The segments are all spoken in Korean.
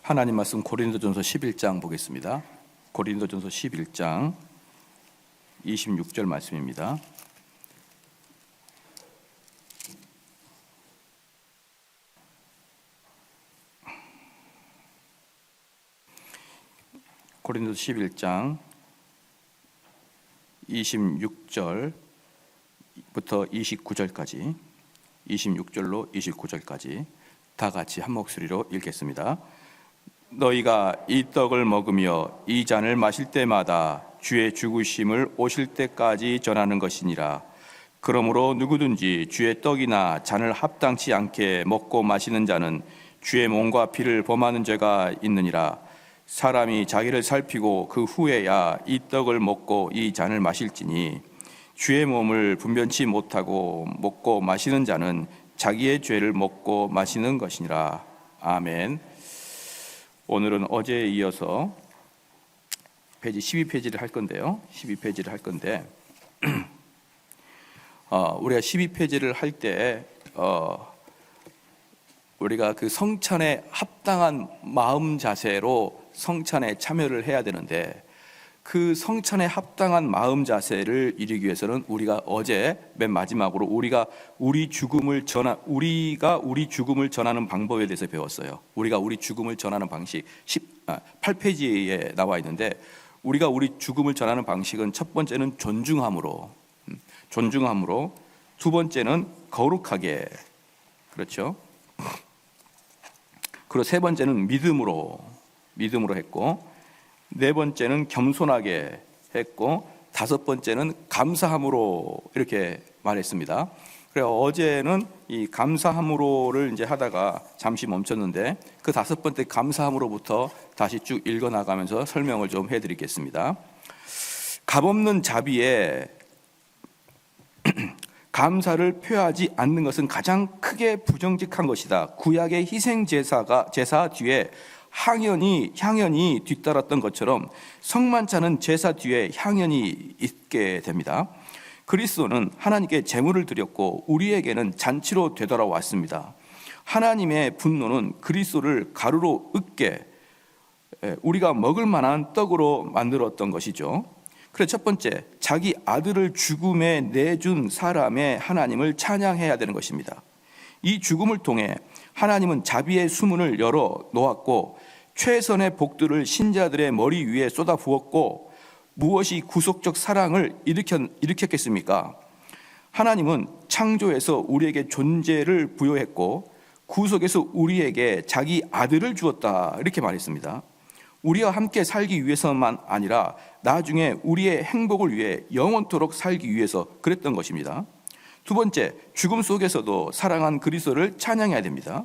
하나님 말씀 고린도전서 11장 보겠습니다. 고린도전서 11장 26절 말씀입니다. 고린도서 11장 26절부터 29절까지 26절로 29절까지 다 같이 한 목소리로 읽겠습니다. 너희가 이 떡을 먹으며 이 잔을 마실 때마다 주의 죽으심을 오실 때까지 전하는 것이니라. 그러므로 누구든지 주의 떡이나 잔을 합당치 않게 먹고 마시는 자는 주의 몸과 피를 범하는 죄가 있느니라. 사람이 자기를 살피고 그 후에야 이 떡을 먹고 이 잔을 마실지니 주의 몸을 분변치 못하고 먹고 마시는 자는 자기의 죄를 먹고 마시는 것이니라. 아멘. 오늘은 어제에 이어서 페이지 12페이지를 할 건데요. 12페이지를 할 건데 우리가 12페이지를 할 때 우리가 그 성찬에 합당한 마음 자세로 성찬에 참여를 해야 되는데 그 성찬에 합당한 마음 자세를 이루기 위해서는 우리가 어제 맨 마지막으로 우리가 우리 죽음을 전하는 방법에 대해서 배웠어요. 우리가 우리 죽음을 전하는 방식 8페이지에 나와 있는데 우리가 우리 죽음을 전하는 방식은 첫 번째는 존중함으로, 두 번째는 거룩하게, 그렇죠? 그리고 세 번째는 믿음으로 했고, 네 번째는 겸손하게 했고, 다섯 번째는 감사함으로 이렇게 말했습니다. 그래서 어제는 이 감사함으로를 이제 하다가 잠시 멈췄는데 그 다섯 번째 감사함으로부터 다시 쭉 읽어 나가면서 설명을 좀 해드리겠습니다. 값없는 자비에 감사를 표하지 않는 것은 가장 크게 부정직한 것이다. 구약의 희생 제사 뒤에 향연이 뒤따랐던 것처럼 성만찬은 제사 뒤에 향연이 있게 됩니다. 그리스도는 하나님께 제물을 드렸고 우리에게는 잔치로 되돌아왔습니다. 하나님의 분노는 그리스도를 가루로 으깨 우리가 먹을 만한 떡으로 만들었던 것이죠. 그래서 첫 번째, 자기 아들을 죽음에 내준 사람의 하나님을 찬양해야 되는 것입니다. 이 죽음을 통해 하나님은 자비의 수문을 열어 놓았고 최선의 복들을 신자들의 머리 위에 쏟아 부었고 무엇이 구속적 사랑을 일으켰겠습니까? 하나님은 창조에서 우리에게 존재를 부여했고 구속에서 우리에게 자기 아들을 주었다, 이렇게 말했습니다. 우리와 함께 살기 위해서만 아니라 나중에 우리의 행복을 위해 영원토록 살기 위해서 그랬던 것입니다. 두 번째, 죽음 속에서도 사랑한 그리스도를 찬양해야 됩니다.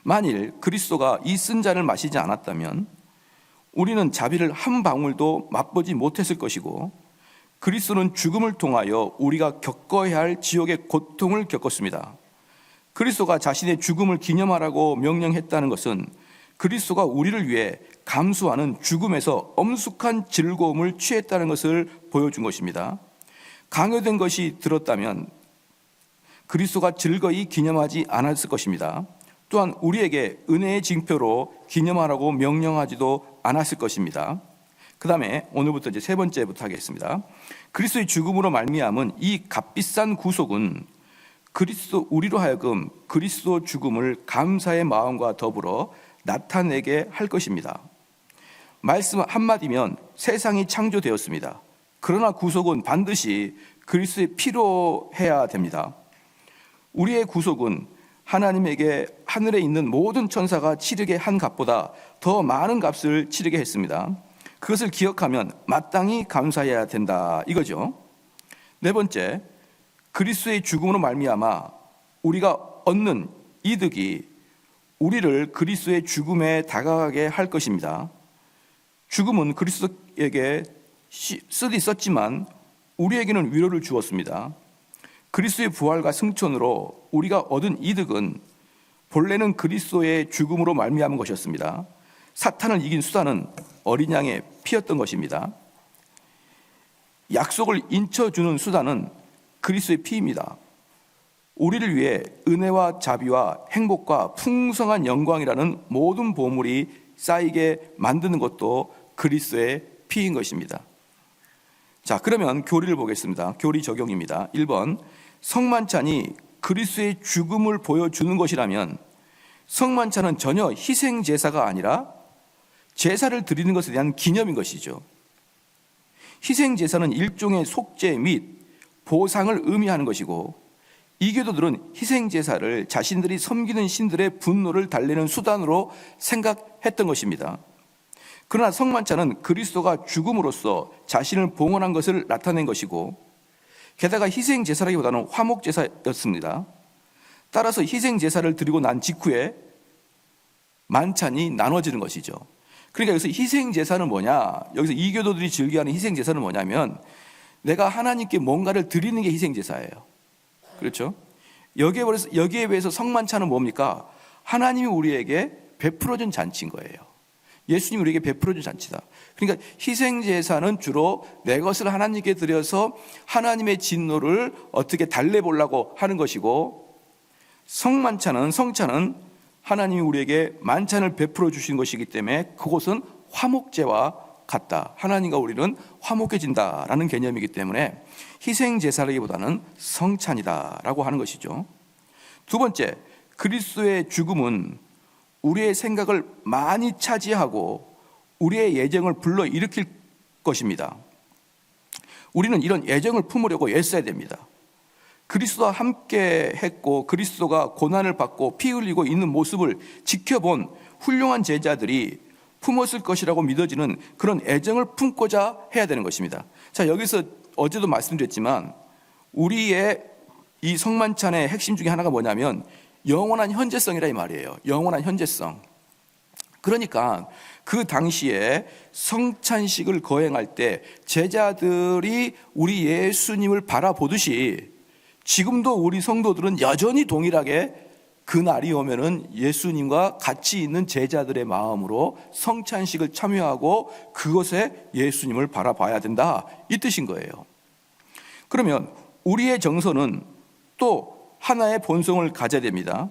만일 그리스도가 이 쓴 잔을 마시지 않았다면 우리는 자비를 한 방울도 맛보지 못했을 것이고 그리스도는 죽음을 통하여 우리가 겪어야 할 지옥의 고통을 겪었습니다. 그리스도가 자신의 죽음을 기념하라고 명령했다는 것은 그리스도가 우리를 위해 감수하는 죽음에서 엄숙한 즐거움을 취했다는 것을 보여준 것입니다. 강요된 것이 들었다면 그리스도가 즐거이 기념하지 않았을 것입니다. 또한 우리에게 은혜의 징표로 기념하라고 명령하지도 않았을 것입니다. 그 다음에 오늘부터 이제 세 번째부터 하겠습니다. 그리스도의 죽음으로 말미암은 이 값비싼 구속은 우리로 하여금 그리스도 죽음을 감사의 마음과 더불어 나타내게 할 것입니다. 말씀 한마디면 세상이 창조되었습니다. 그러나 구속은 반드시 그리스도의 피로 해야 됩니다. 우리의 구속은 하나님에게 하늘에 있는 모든 천사가 치르게 한 값보다 더 많은 값을 치르게 했습니다. 그것을 기억하면 마땅히 감사해야 된다, 이거죠. 네 번째, 그리스도의 죽음으로 말미암아 우리가 얻는 이득이 우리를 그리스도의 죽음에 다가가게 할 것입니다. 죽음은 그리스도에게 쓰디 썼지만 우리에게는 위로를 주었습니다. 그리스도의 부활과 승천으로 우리가 얻은 이득은 본래는 그리스도의 죽음으로 말미암은 것이었습니다. 사탄을 이긴 수단은 어린 양의 피였던 것입니다. 약속을 인쳐주는 수단은 그리스도의 피입니다. 우리를 위해 은혜와 자비와 행복과 풍성한 영광이라는 모든 보물이 쌓이게 만드는 것도 그리스도의 피인 것입니다. 자, 그러면 교리를 보겠습니다. 교리 적용입니다. 1번, 성만찬이 그리스도의 죽음을 보여주는 것이라면 성만찬은 전혀 희생 제사가 아니라 제사를 드리는 것에 대한 기념인 것이죠. 희생 제사는 일종의 속죄 및 보상을 의미하는 것이고, 이교도들은 희생 제사를 자신들이 섬기는 신들의 분노를 달래는 수단으로 생각했던 것입니다. 그러나 성만찬은 그리스도가 죽음으로써 자신을 봉헌한 것을 나타낸 것이고, 게다가 희생 제사라기보다는 화목 제사였습니다. 따라서 희생 제사를 드리고 난 직후에 만찬이 나눠지는 것이죠. 그러니까 여기서 희생 제사는 뭐냐? 여기서 이교도들이 즐겨하는 희생 제사는 뭐냐면 내가 하나님께 뭔가를 드리는 게 희생 제사예요. 그렇죠? 여기에 비해서 성만찬은 뭡니까? 하나님이 우리에게 베풀어준 잔치인 거예요. 예수님이 우리에게 베풀어준 잔치다. 그러니까 희생 제사는 주로 내 것을 하나님께 드려서 하나님의 진노를 어떻게 달래보려고 하는 것이고, 성찬은 하나님이 우리에게 만찬을 베풀어 주신 것이기 때문에 그것은 화목제와 같다. 하나님과 우리는 화목해진다라는 개념이기 때문에 희생 제사라기보다는 성찬이다라고 하는 것이죠. 두 번째, 그리스도의 죽음은 우리의 생각을 많이 차지하고 우리의 예정을 불러일으킬 것입니다. 우리는 이런 예정을 품으려고 애써야 됩니다. 그리스도와 함께 했고 그리스도가 고난을 받고 피 흘리고 있는 모습을 지켜본 훌륭한 제자들이 품었을 것이라고 믿어지는 그런 애정을 품고자 해야 되는 것입니다. 자, 여기서 어제도 말씀드렸지만 우리의 이 성만찬의 핵심 중에 하나가 뭐냐면 영원한 현재성이라 이 말이에요. 영원한 현재성. 그러니까 그 당시에 성찬식을 거행할 때 제자들이 우리 예수님을 바라보듯이 지금도 우리 성도들은 여전히 동일하게 그 날이 오면은 예수님과 같이 있는 제자들의 마음으로 성찬식을 참여하고 그것에 예수님을 바라봐야 된다, 이 뜻인 거예요. 그러면 우리의 정서는 또 하나의 본성을 가져야 됩니다.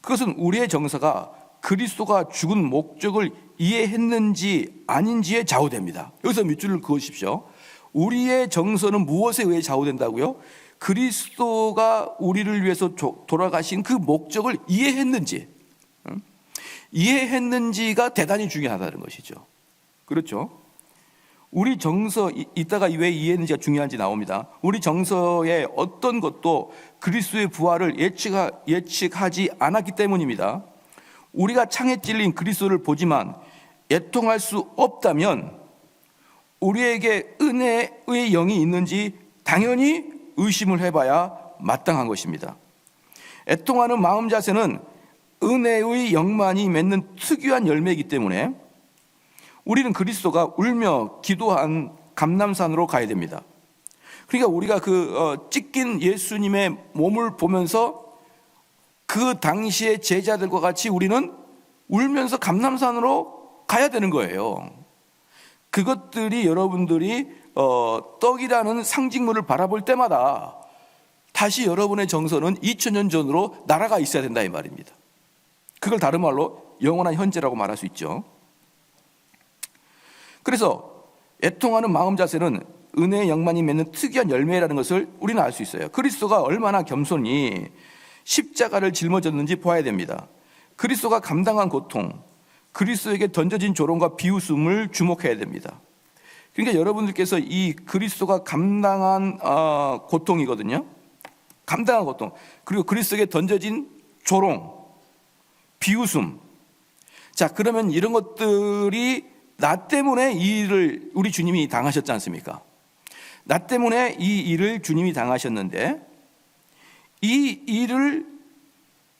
그것은 우리의 정서가 그리스도가 죽은 목적을 이해했는지 아닌지에 좌우됩니다. 여기서 밑줄을 그으십시오. 우리의 정서는 무엇에 의해 좌우된다고요? 그리스도가 우리를 위해서 돌아가신 그 목적을 이해했는지가 대단히 중요하다는 것이죠. 그렇죠? 우리 정서, 이따가 왜 이해했는지가 중요한지 나옵니다. 우리 정서의 어떤 것도 그리스도의 부활을 예측하지 않았기 때문입니다. 우리가 창에 찔린 그리스도를 보지만 애통할 수 없다면 우리에게 은혜의 영이 있는지 당연히 의심을 해봐야 마땅한 것입니다. 애통하는 마음 자세는 은혜의 영만이 맺는 특유한 열매이기 때문에 우리는 그리스도가 울며 기도한 감람산으로 가야 됩니다. 그러니까 우리가 찢긴 예수님의 몸을 보면서 그 당시의 제자들과 같이 우리는 울면서 감람산으로 가야 되는 거예요. 그것들이 여러분들이 떡이라는 상징물을 바라볼 때마다 다시 여러분의 정서는 2000년 전으로 날아가 있어야 된다 이 말입니다. 그걸 다른 말로 영원한 현재라고 말할 수 있죠. 그래서 애통하는 마음 자세는 은혜의 영만이 맺는 특이한 열매라는 것을 우리는 알 수 있어요. 그리스도가 얼마나 겸손히 십자가를 짊어졌는지 보아야 됩니다. 그리스도가 감당한 고통, 그리스도에게 던져진 조롱과 비웃음을 주목해야 됩니다. 그러니까 여러분들께서 이 그리스도가 감당한 고통이거든요. 감당한 고통, 그리고 그리스도에게 던져진 조롱, 비웃음. 자, 그러면 이런 것들이 나 때문에 이 일을 우리 주님이 당하셨지 않습니까? 나 때문에 이 일을 주님이 당하셨는데 이 일을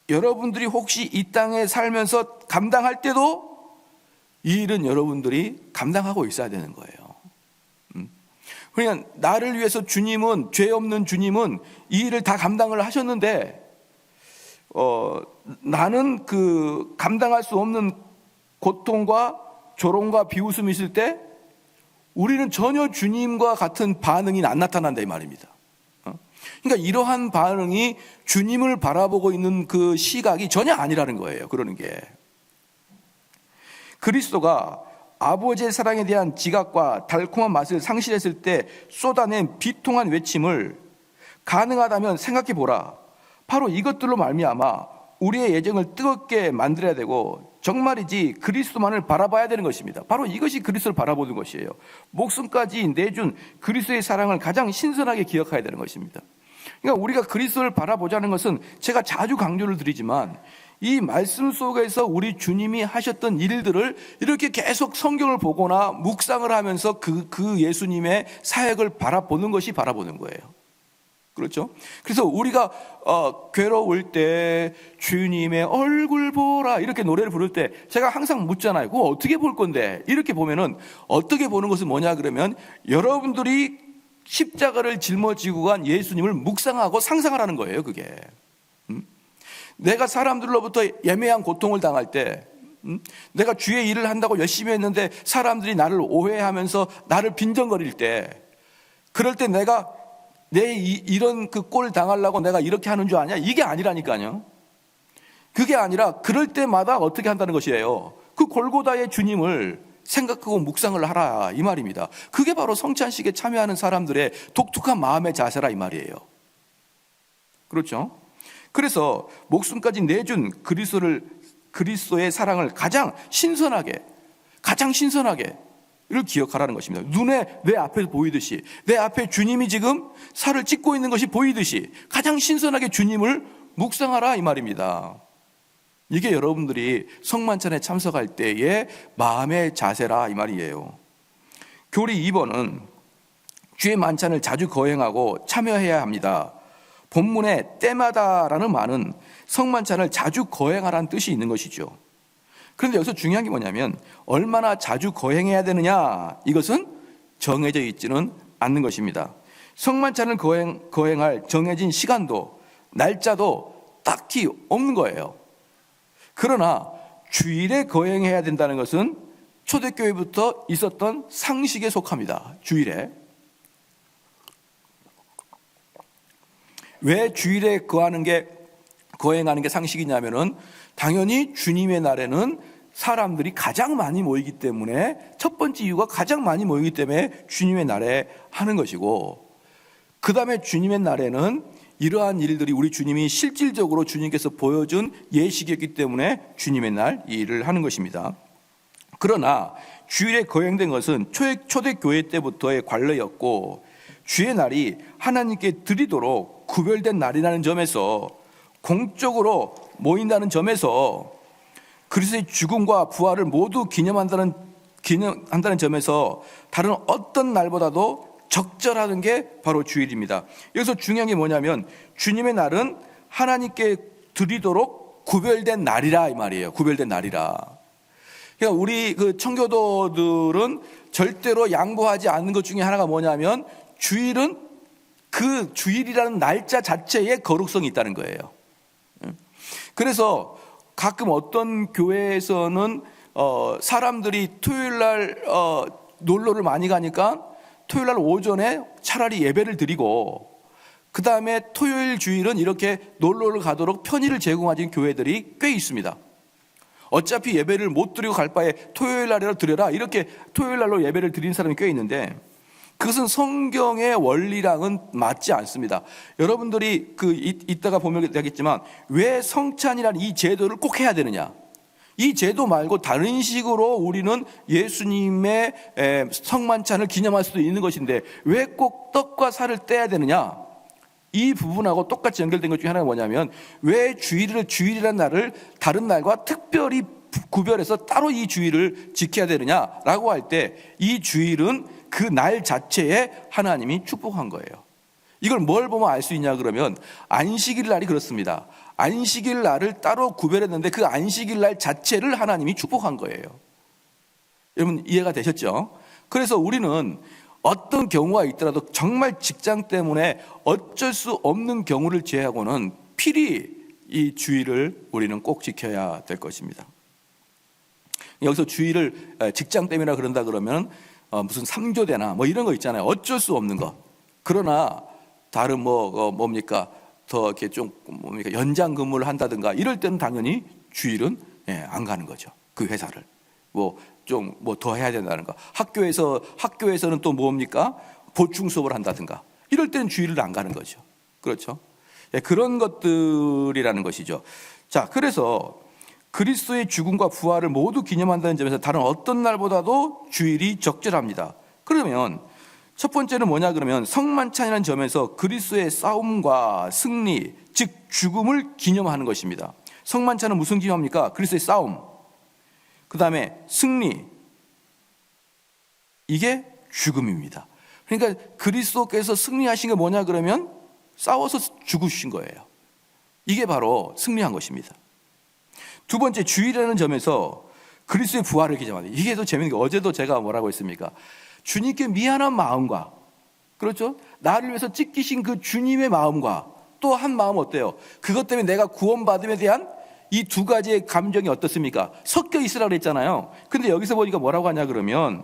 여러분들이 혹시 이 땅에 살면서 감당할 때도 이 일은 여러분들이 감당하고 있어야 되는 거예요. 그러니까 나를 위해서 주님은, 죄 없는 주님은 이 일을 다 감당을 하셨는데 나는 그 감당할 수 없는 고통과 조롱과 비웃음이 있을 때 우리는 전혀 주님과 같은 반응이 안 나타난다 이 말입니다. 그러니까 이러한 반응이 주님을 바라보고 있는 그 시각이 전혀 아니라는 거예요. 그러는 게. 그리스도가 아버지의 사랑에 대한 지각과 달콤한 맛을 상실했을 때 쏟아낸 비통한 외침을 가능하다면 생각해 보라. 바로 이것들로 말미암아 우리의 예정을 뜨겁게 만들어야 되고 정말이지 그리스도만을 바라봐야 되는 것입니다. 바로 이것이 그리스도를 바라보는 것이에요. 목숨까지 내준 그리스도의 사랑을 가장 신선하게 기억해야 되는 것입니다. 그러니까 우리가 그리스도를 바라보자는 것은 제가 자주 강조를 드리지만 이 말씀 속에서 우리 주님이 하셨던 일들을 이렇게 계속 성경을 보거나 묵상을 하면서 그 예수님의 사역을 바라보는 것이 바라보는 거예요. 그렇죠? 그래서 우리가 괴로울 때 주님의 얼굴 보라 이렇게 노래를 부를 때 제가 항상 묻잖아요. 그거 어떻게 볼 건데? 이렇게 보면은 어떻게 보는 것은 뭐냐 그러면 여러분들이 십자가를 짊어지고 간 예수님을 묵상하고 상상하라는 거예요. 그게. 내가 사람들로부터 예매한 고통을 당할 때, 내가 주의 일을 한다고 열심히 했는데 사람들이 나를 오해하면서 나를 빈정거릴 때, 그럴 때 내가 이런 그 꼴 당하려고 내가 이렇게 하는 줄 아냐? 이게 아니라니까요. 그게 아니라 그럴 때마다 어떻게 한다는 것이에요. 그 골고다의 주님을 생각하고 묵상을 하라 이 말입니다. 그게 바로 성찬식에 참여하는 사람들의 독특한 마음의 자세라 이 말이에요. 그렇죠? 그래서 목숨까지 내준 그리스도의 사랑을 가장 신선하게 를 기억하라는 것입니다. 내 앞에 보이듯이 내 앞에 주님이 지금 살을 찢고 있는 것이 보이듯이 가장 신선하게 주님을 묵상하라 이 말입니다. 이게 여러분들이 성만찬에 참석할 때의 마음의 자세라 이 말이에요. 교리 2번은 주의 만찬을 자주 거행하고 참여해야 합니다. 본문에 때마다라는 말은 성만찬을 자주 거행하라는 뜻이 있는 것이죠. 그런데 여기서 중요한 게 뭐냐면 얼마나 자주 거행해야 되느냐, 이것은 정해져 있지는 않는 것입니다. 성만찬을 거행할 정해진 시간도 날짜도 딱히 없는 거예요. 그러나 주일에 거행해야 된다는 것은 초대교회부터 있었던 상식에 속합니다. 주일에. 왜 주일에 거행하는 게 상식이냐면은 당연히 주님의 날에는 사람들이 가장 많이 모이기 때문에, 첫 번째 이유가 가장 많이 모이기 때문에 주님의 날에 하는 것이고, 그 다음에 주님의 날에는 이러한 일들이 우리 주님이 실질적으로 주님께서 보여준 예식이었기 때문에 주님의 날 이 일을 하는 것입니다. 그러나 주일에 거행된 것은 초대교회 때부터의 관례였고, 주의 날이 하나님께 드리도록 구별된 날이라는 점에서, 공적으로 모인다는 점에서, 그리스도의 죽음과 부활을 모두 기념한다는 점에서 다른 어떤 날보다도 적절하는 게 바로 주일입니다. 여기서 중요한 게 뭐냐면 주님의 날은 하나님께 드리도록 구별된 날이라 이 말이에요. 구별된 날이라. 그러니까 우리 그 청교도들은 절대로 양보하지 않는 것 중에 하나가 뭐냐면 주일은 그 주일이라는 날짜 자체에 거룩성이 있다는 거예요. 그래서 가끔 어떤 교회에서는 사람들이 토요일 날 놀러를 많이 가니까 토요일 날 오전에 차라리 예배를 드리고, 그 다음에 토요일 주일은 이렇게 놀러를 가도록 편의를 제공하는 교회들이 꽤 있습니다. 어차피 예배를 못 드리고 갈 바에 토요일 날이라도 드려라, 이렇게 토요일 날로 예배를 드리는 사람이 꽤 있는데, 그것은 성경의 원리랑은 맞지 않습니다. 여러분들이 이따가 보면 되겠지만 왜 성찬이라는 이 제도를 꼭 해야 되느냐? 이 제도 말고 다른 식으로 우리는 예수님의 성만찬을 기념할 수도 있는 것인데 왜 꼭 떡과 살을 떼야 되느냐? 이 부분하고 똑같이 연결된 것 중에 하나가 뭐냐면, 왜 주일이라는 날을 다른 날과 특별히 구별해서 따로 이 주일을 지켜야 되느냐라고 할 때, 이 주일은 그 날 자체에 하나님이 축복한 거예요. 이걸 뭘 보면 알 수 있냐 그러면 안식일 날이 그렇습니다. 안식일 날을 따로 구별했는데 그 안식일 날 자체를 하나님이 축복한 거예요. 여러분 이해가 되셨죠? 그래서 우리는 어떤 경우가 있더라도 정말 직장 때문에 어쩔 수 없는 경우를 제외하고는 필히 이 주일을 우리는 꼭 지켜야 될 것입니다. 여기서 주일을 직장 때문이라 그런다 그러면 무슨 3교대나 뭐 이런 거 있잖아요. 어쩔 수 없는 거. 그러나 다른 뭡니까 더 이렇게 좀 뭡니까 연장 근무를 한다든가 이럴 때는 당연히 주일은 안 가는 거죠. 그 회사를 좀 더 해야 된다는 거. 학교에서는 또 뭡니까 보충 수업을 한다든가 이럴 때는 주일을 안 가는 거죠. 그렇죠? 그런 것들이라는 것이죠. 자, 그래서 그리스도의 죽음과 부활을 모두 기념한다는 점에서 다른 어떤 날보다도 주일이 적절합니다. 그러면 첫 번째는 뭐냐 그러면 성만찬이라는 점에서 그리스도의 싸움과 승리, 즉 죽음을 기념하는 것입니다. 성만찬은 무슨 기념합니까? 그리스도의 싸움, 그 다음에 승리, 이게 죽음입니다. 그러니까 그리스도께서 승리하신 게 뭐냐 그러면 싸워서 죽으신 거예요. 이게 바로 승리한 것입니다. 두 번째, 주일이라는 점에서 그리스도의 부활을 기념합니다. 이게 더 재밌는 게 어제도 제가 뭐라고 했습니까? 주님께 미안한 마음과, 그렇죠? 나를 위해서 찢기신 그 주님의 마음과 또 한 마음 어때요? 그것 때문에 내가 구원받음에 대한 이 두 가지의 감정이 어떻습니까? 섞여 있으라고 그랬잖아요. 근데 여기서 보니까 뭐라고 하냐 그러면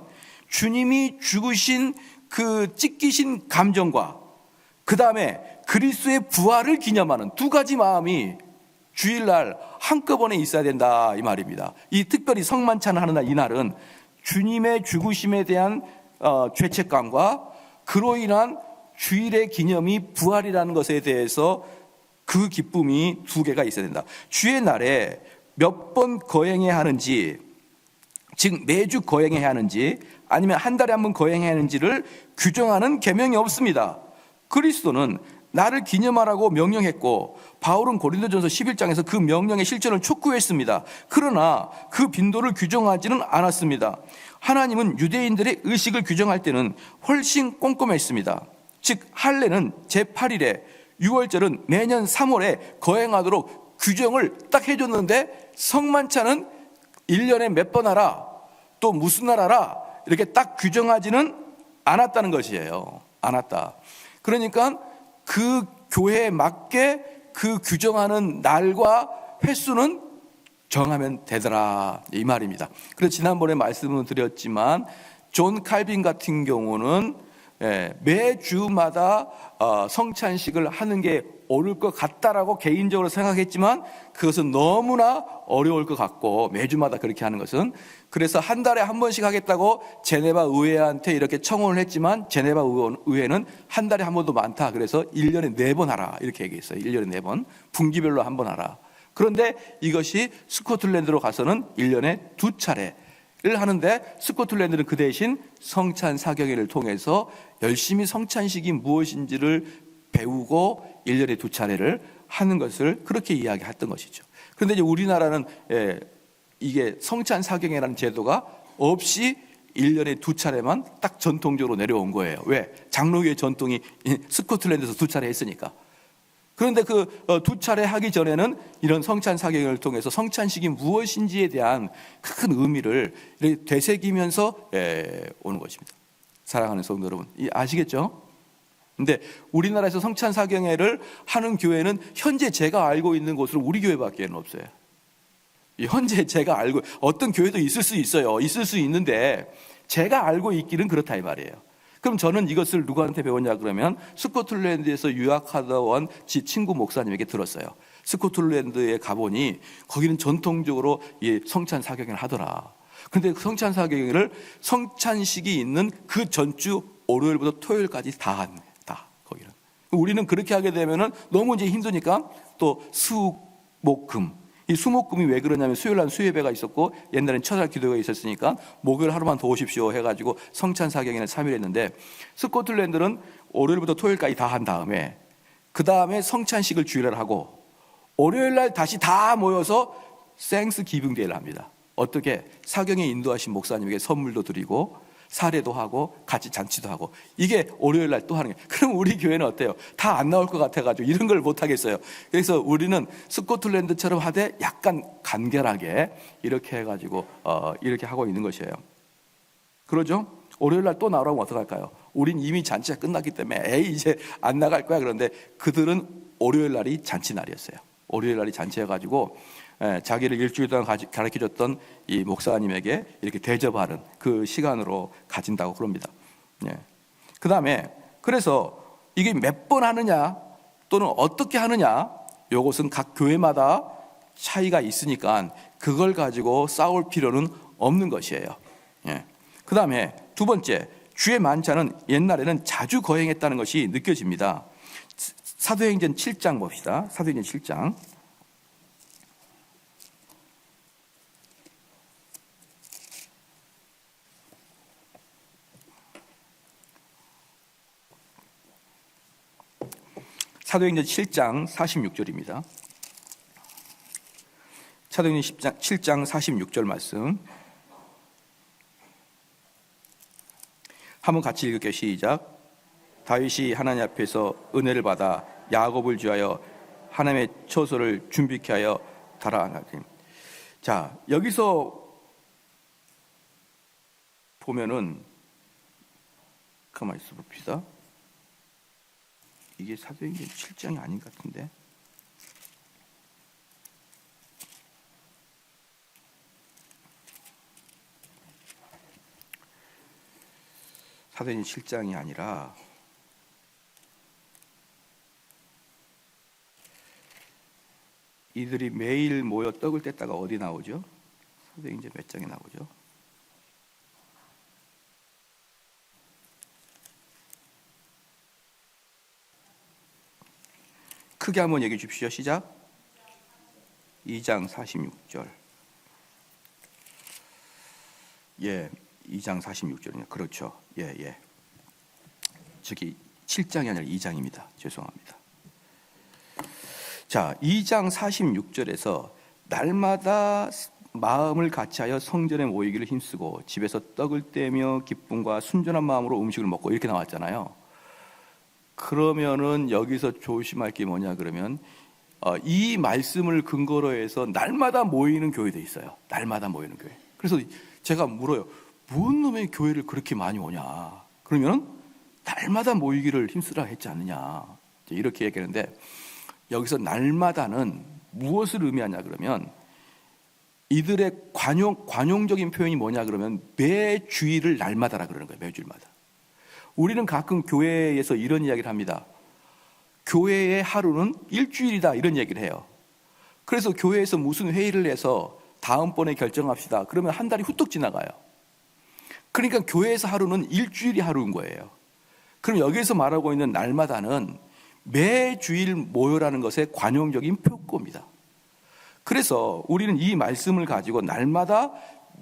주님이 죽으신 그 찢기신 감정과 그 다음에 그리스도의 부활을 기념하는 두 가지 마음이 주일날 한꺼번에 있어야 된다 이 말입니다. 이 특별히 성만찬을 하는 날, 이날은 주님의 죽으심에 대한 죄책감과 그로 인한 주일의 기념이 부활이라는 것에 대해서 그 기쁨이 두 개가 있어야 된다. 주의 날에 몇 번 거행해야 하는지, 즉 매주 거행해야 하는지 아니면 한 달에 한 번 거행해야 하는지를 규정하는 계명이 없습니다. 그리스도는 나를 기념하라고 명령했고 바울은 고린도전서 11장에서 그 명령의 실천을 촉구했습니다. 그러나 그 빈도를 규정하지는 않았습니다. 하나님은 유대인들의 의식을 규정할 때는 훨씬 꼼꼼했습니다. 즉 할례는 제8일에 6월절은 매년 3월에 거행하도록 규정을 딱 해줬는데 성만찬은 1년에 몇 번 하라, 또 무슨 날 하라 이렇게 딱 규정하지는 않았다는 것이에요. 않았다. 그러니까 그 교회에 맞게 그 규정하는 날과 횟수는 정하면 되더라 이 말입니다. 그래서 지난번에 말씀을 드렸지만 존 칼빈 같은 경우는 매주마다 성찬식을 하는 게 옳을 것 같다라고 개인적으로 생각했지만 그것은 너무나 어려울 것 같고 매주마다 그렇게 하는 것은, 그래서 한 달에 한 번씩 하겠다고 제네바 의회한테 이렇게 청원을 했지만 제네바 의회는 한 달에 한 번도 많다, 그래서 1년에 4번 하라 이렇게 얘기했어요. 1년에 4번, 분기별로 한 번 하라. 그런데 이것이 스코틀랜드로 가서는 1년에 2차례를 하는데 스코틀랜드는 그 대신 성찬 사경회를 통해서 열심히 성찬식이 무엇인지를 배우고 1년에 2차례를 하는 것을 그렇게 이야기했던 것이죠. 그런데 이제 우리나라는 이게 성찬 사경회라는 제도가 없이 1년에 2차례만 딱 전통적으로 내려온 거예요. 왜? 장로교의 전통이 스코틀랜드에서 2차례 했으니까. 그런데 그 2차례 하기 전에는 이런 성찬 사경을 통해서 성찬식이 무엇인지에 대한 큰 의미를 이렇게 되새기면서 오는 것입니다. 사랑하는 성도 여러분, 아시겠죠? 근데 우리나라에서 성찬 사경회를 하는 교회는 현재 제가 알고 있는 곳으로 우리 교회밖에 없어요. 현재 제가 알고, 어떤 교회도 있을 수 있어요. 있을 수 있는데 제가 알고 있기는 그렇다 이 말이에요. 그럼 저는 이것을 누구한테 배웠냐 그러면 스코틀랜드에서 유학하다 온 지 친구 목사님에게 들었어요. 스코틀랜드에 가보니 거기는 전통적으로 이 성찬 사경회를 하더라. 그런데 성찬 사경회를 성찬식이 있는 그 전주 월요일부터 토요일까지 다 한다. 거기는. 우리는 그렇게 하게 되면은 너무 이제 힘드니까 또 수, 목, 금. 이 수목금이 왜 그러냐면 수요일 날 수예배가 있었고 옛날엔 첫날 기도가 있었으니까 목요일 하루만 더 오십시오 해가지고 성찬 사경회는 3일 했는데 스코틀랜드는 월요일부터 토요일까지 다 한 다음에 그 다음에 성찬식을 주일날 하고 월요일 날 다시 다 모여서 생스 기빙 데이를 합니다. 어떻게? 사경에 인도하신 목사님에게 선물도 드리고 사례도 하고 같이 잔치도 하고, 이게 월요일 날 또 하는 거예요. 그럼 우리 교회는 어때요? 다 안 나올 것 같아가지고 이런 걸 못 하겠어요. 그래서 우리는 스코틀랜드처럼 하되 약간 간결하게 이렇게 해가지고 이렇게 하고 있는 것이에요. 그러죠? 월요일 날 또 나오라면 어떡할까요? 우린 이미 잔치가 끝났기 때문에 이제 안 나갈 거야. 그런데 그들은 월요일 날이 잔치 날이었어요. 월요일 날이 잔치여가지고 자기를 일주일 동안 가르쳐줬던 이 목사님에게 이렇게 대접하는 그 시간으로 가진다고 그럽니다. 그 다음에 그래서 이게 몇 번 하느냐 또는 어떻게 하느냐, 이것은 각 교회마다 차이가 있으니까 그걸 가지고 싸울 필요는 없는 것이에요. 예. 그 다음에 두 번째, 주의 만찬은 옛날에는 자주 거행했다는 것이 느껴집니다. 사도행전 7장 봅시다. 사도행전 7장. 사도행전 7장 46절입니다. 사도행전 7장 46절 말씀 한번 같이 읽을게요. 시작. 다윗이 하나님 앞에서 은혜를 받아 야곱을 주하여 하나님의 처소를 준비케 하여 달아나니. 자, 여기서 보면은 가만히 있어 봅시다. 이게 사도행전 7장이 아닌 것 같은데. 사도행전 7장이 아니라 이들이 매일 모여 떡을 뗐다가 어디 나오죠? 사도행전 몇 장에 나오죠? 크게 한번 얘기해 주십시오. 시작. 2장 46절. 예, 2장 46절이요. 그렇죠. 예. 저기 7장이 아니라 2장입니다. 죄송합니다. 자, 2장 46절에서 날마다 마음을 같이하여 성전에 모이기를 힘쓰고 집에서 떡을 떼며 기쁨과 순전한 마음으로 음식을 먹고 이렇게 나왔잖아요. 그러면은 여기서 조심할 게 뭐냐 그러면 이 말씀을 근거로 해서 날마다 모이는 교회도 있어요. 날마다 모이는 교회. 그래서 제가 물어요. 무슨 놈의 교회를 그렇게 많이 오냐? 그러면 날마다 모이기를 힘쓰라 했지 않느냐? 이렇게 얘기하는데 여기서 날마다는 무엇을 의미하냐 그러면 이들의 관용적인 표현이 뭐냐 그러면 매 주일을 날마다라 그러는 거예요. 매 주일마다. 우리는 가끔 교회에서 이런 이야기를 합니다. 교회의 하루는 일주일이다 이런 얘기를 해요. 그래서 교회에서 무슨 회의를 해서 다음번에 결정합시다. 그러면 한 달이 후딱 지나가요. 그러니까 교회에서 하루는 일주일이 하루인 거예요. 그럼 여기에서 말하고 있는 날마다는 매주일 모여라는 것의 관용적인 표고입니다. 그래서 우리는 이 말씀을 가지고 날마다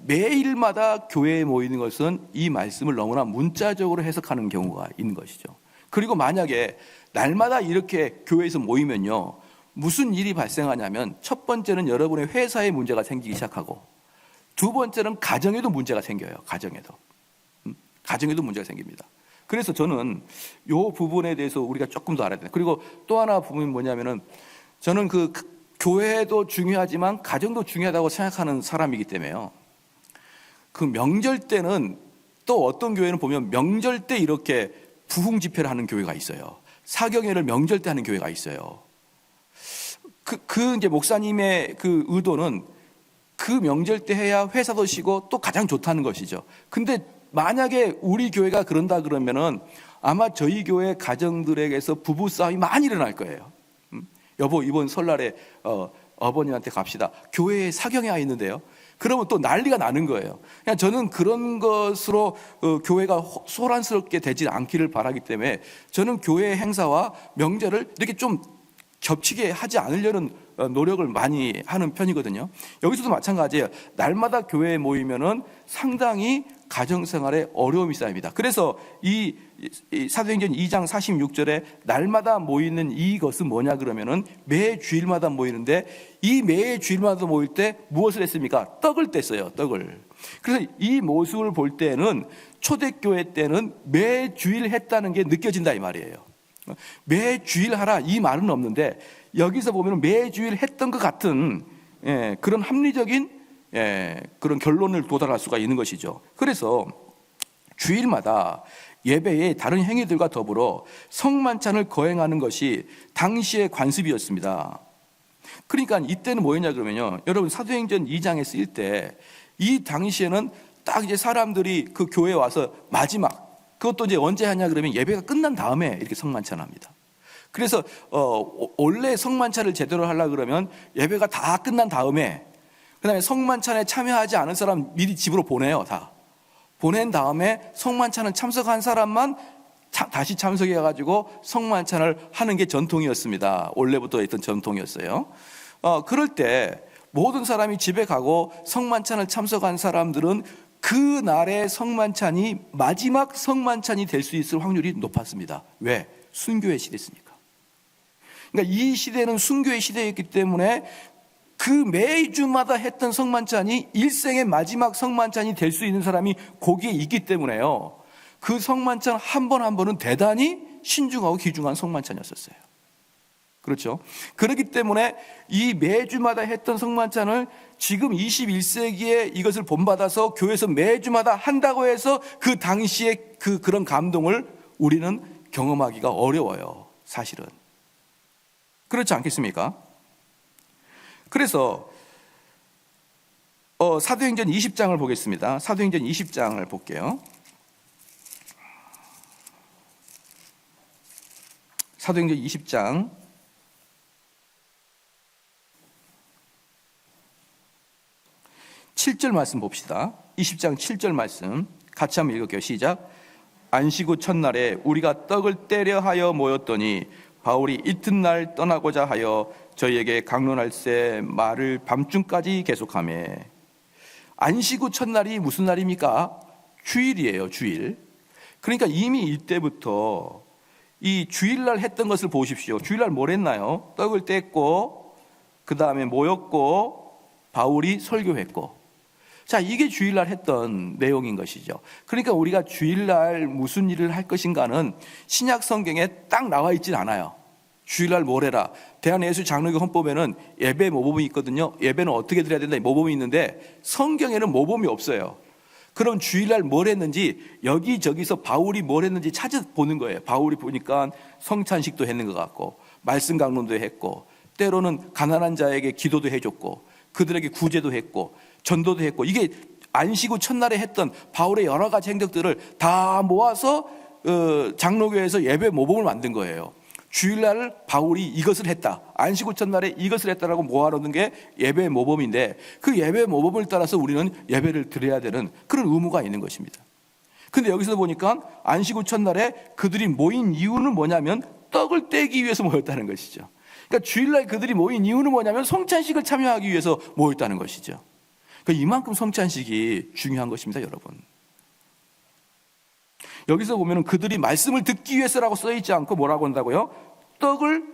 매일마다 교회에 모이는 것은 이 말씀을 너무나 문자적으로 해석하는 경우가 있는 것이죠. 그리고 만약에 날마다 이렇게 교회에서 모이면요, 무슨 일이 발생하냐면 첫 번째는 여러분의 회사에 문제가 생기기 시작하고 두 번째는 가정에도 문제가 생겨요. 가정에도 문제가 생깁니다. 그래서 저는 이 부분에 대해서 우리가 조금 더 알아야 돼요. 그리고 또 하나 부분이 뭐냐면은 저는 그 교회도 중요하지만 가정도 중요하다고 생각하는 사람이기 때문에요. 그 명절 때는 또 어떤 교회는 보면 명절 때 이렇게 부흥 집회를 하는 교회가 있어요. 사경회를 명절 때 하는 교회가 있어요. 이제 목사님의 그 의도는 그 명절 때 해야 회사도 쉬고 또 가장 좋다는 것이죠. 근데 만약에 우리 교회가 그런다 그러면은 아마 저희 교회 가정들에게서 부부 싸움이 많이 일어날 거예요. 여보 이번 설날에 어머님한테 갑시다. 교회에 사경회가 있는데요. 그러면 또 난리가 나는 거예요. 그냥 저는 그런 것으로 교회가 소란스럽게 되지 않기를 바라기 때문에 저는 교회 행사와 명절을 이렇게 좀 겹치게 하지 않으려는 노력을 많이 하는 편이거든요. 여기서도 마찬가지예요. 날마다 교회에 모이면은 상당히 가정생활에 어려움이 쌓입니다. 그래서 이 사도행전 2장 46절에 날마다 모이는 이것은 뭐냐 그러면은 매 주일마다 모이는데 이 매 주일마다 모일 때 무엇을 했습니까? 떡을 뗐어요. 떡을. 그래서 이 모습을 볼 때는 초대교회 때는 매 주일 했다는 게 느껴진다 이 말이에요. 매 주일 하라 이 말은 없는데 여기서 보면 매 주일 했던 것 같은 그런 합리적인 그런 결론을 도달할 수가 있는 것이죠. 그래서 주일마다 예배의 다른 행위들과 더불어 성만찬을 거행하는 것이 당시의 관습이었습니다. 그러니까 이때는 뭐였냐 그러면요, 여러분 사도행전 2장에 쓰일 때 이 당시에는 딱 이제 사람들이 그 교회에 와서 마지막 그것도 이제 언제 하냐 그러면 예배가 끝난 다음에 이렇게 성만찬을 합니다. 그래서 원래 성만찬을 제대로 하려고 그러면 예배가 다 끝난 다음에 그다음에 성만찬에 참여하지 않은 사람 미리 집으로 보내요. 다 보낸 다음에 성만찬을 참석한 사람만 다시 참석해가지고 성만찬을 하는 게 전통이었습니다. 원래부터 있던 전통이었어요. 그럴 때 모든 사람이 집에 가고 성만찬을 참석한 사람들은 그 날의 성만찬이 마지막 성만찬이 될 수 있을 확률이 높았습니다. 왜? 순교의 시대였으니까. 그러니까 이 시대는 순교의 시대였기 때문에 그 매주마다 했던 성만찬이 일생의 마지막 성만찬이 될 수 있는 사람이 거기에 있기 때문에요. 그 성만찬 한 번 한 번은 대단히 신중하고 귀중한 성만찬이었어요. 그렇죠? 그렇기 때문에 이 매주마다 했던 성만찬을 지금 21세기에 이것을 본받아서 교회에서 매주마다 한다고 해서 그 당시에 그런 감동을 우리는 경험하기가 어려워요. 사실은. 그렇지 않겠습니까? 그래서 사도행전 20장을 보겠습니다. 사도행전 20장을 볼게요. 사도행전 20장 7절 말씀 봅시다. 20장 7절 말씀 같이 한번 읽을게요. 시작. 안식 후 첫날에 우리가 떡을 떼려 하여 모였더니 바울이 이튿날 떠나고자 하여 저희에게 강론할세 말을 밤중까지 계속하며. 안식 후 첫날이 무슨 날입니까? 주일이에요. 주일. 그러니까 이미 이때부터 이 주일날 했던 것을 보십시오. 주일날 뭘 했나요? 떡을 뗐고 그 다음에 모였고 바울이 설교했고. 자, 이게 주일날 했던 내용인 것이죠. 그러니까 우리가 주일날 무슨 일을 할 것인가는 신약 성경에 딱 나와 있진 않아요. 주일날 뭘 해라. 대한예수장로교 헌법에는 예배 모범이 있거든요. 예배는 어떻게 드려야 된다 모범이 있는데 성경에는 모범이 없어요. 그럼 주일날 뭘 했는지 여기저기서 바울이 뭘 했는지 찾아보는 거예요. 바울이 보니까 성찬식도 했는 것 같고 말씀 강론도 했고 때로는 가난한 자에게 기도도 해줬고 그들에게 구제도 했고 전도도 했고, 이게 안식 후 첫날에 했던 바울의 여러 가지 행적들을 다 모아서 장로교에서 예배 모범을 만든 거예요. 주일날 바울이 이것을 했다, 안식 후 첫날에 이것을 했다라고 모아놓는 게 예배 모범인데, 그 예배 모범을 따라서 우리는 예배를 드려야 되는 그런 의무가 있는 것입니다. 근데 여기서 보니까 안식 후 첫날에 그들이 모인 이유는 뭐냐면 떡을 떼기 위해서 모였다는 것이죠. 그러니까 주일날 그들이 모인 이유는 뭐냐면 성찬식을 참여하기 위해서 모였다는 것이죠. 그러니까 이만큼 성찬식이 중요한 것입니다, 여러분. 여기서 보면 그들이 말씀을 듣기 위해서라고 써있지 않고 뭐라고 한다고요? 떡을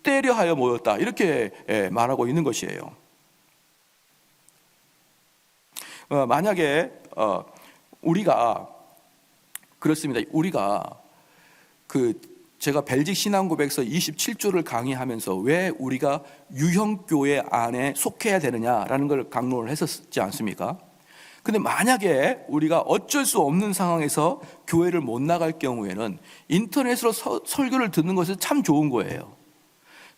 떼려 하여 모였다, 이렇게 말하고 있는 것이에요. 만약에 우리가 그렇습니다. 우리가 제가 벨직 신앙고백서 27조를 강의하면서 왜 우리가 유형교회 안에 속해야 되느냐라는 걸 강론을 했었지 않습니까? 근데 만약에 우리가 어쩔 수 없는 상황에서 교회를 못 나갈 경우에는 인터넷으로 설교를 듣는 것은 참 좋은 거예요.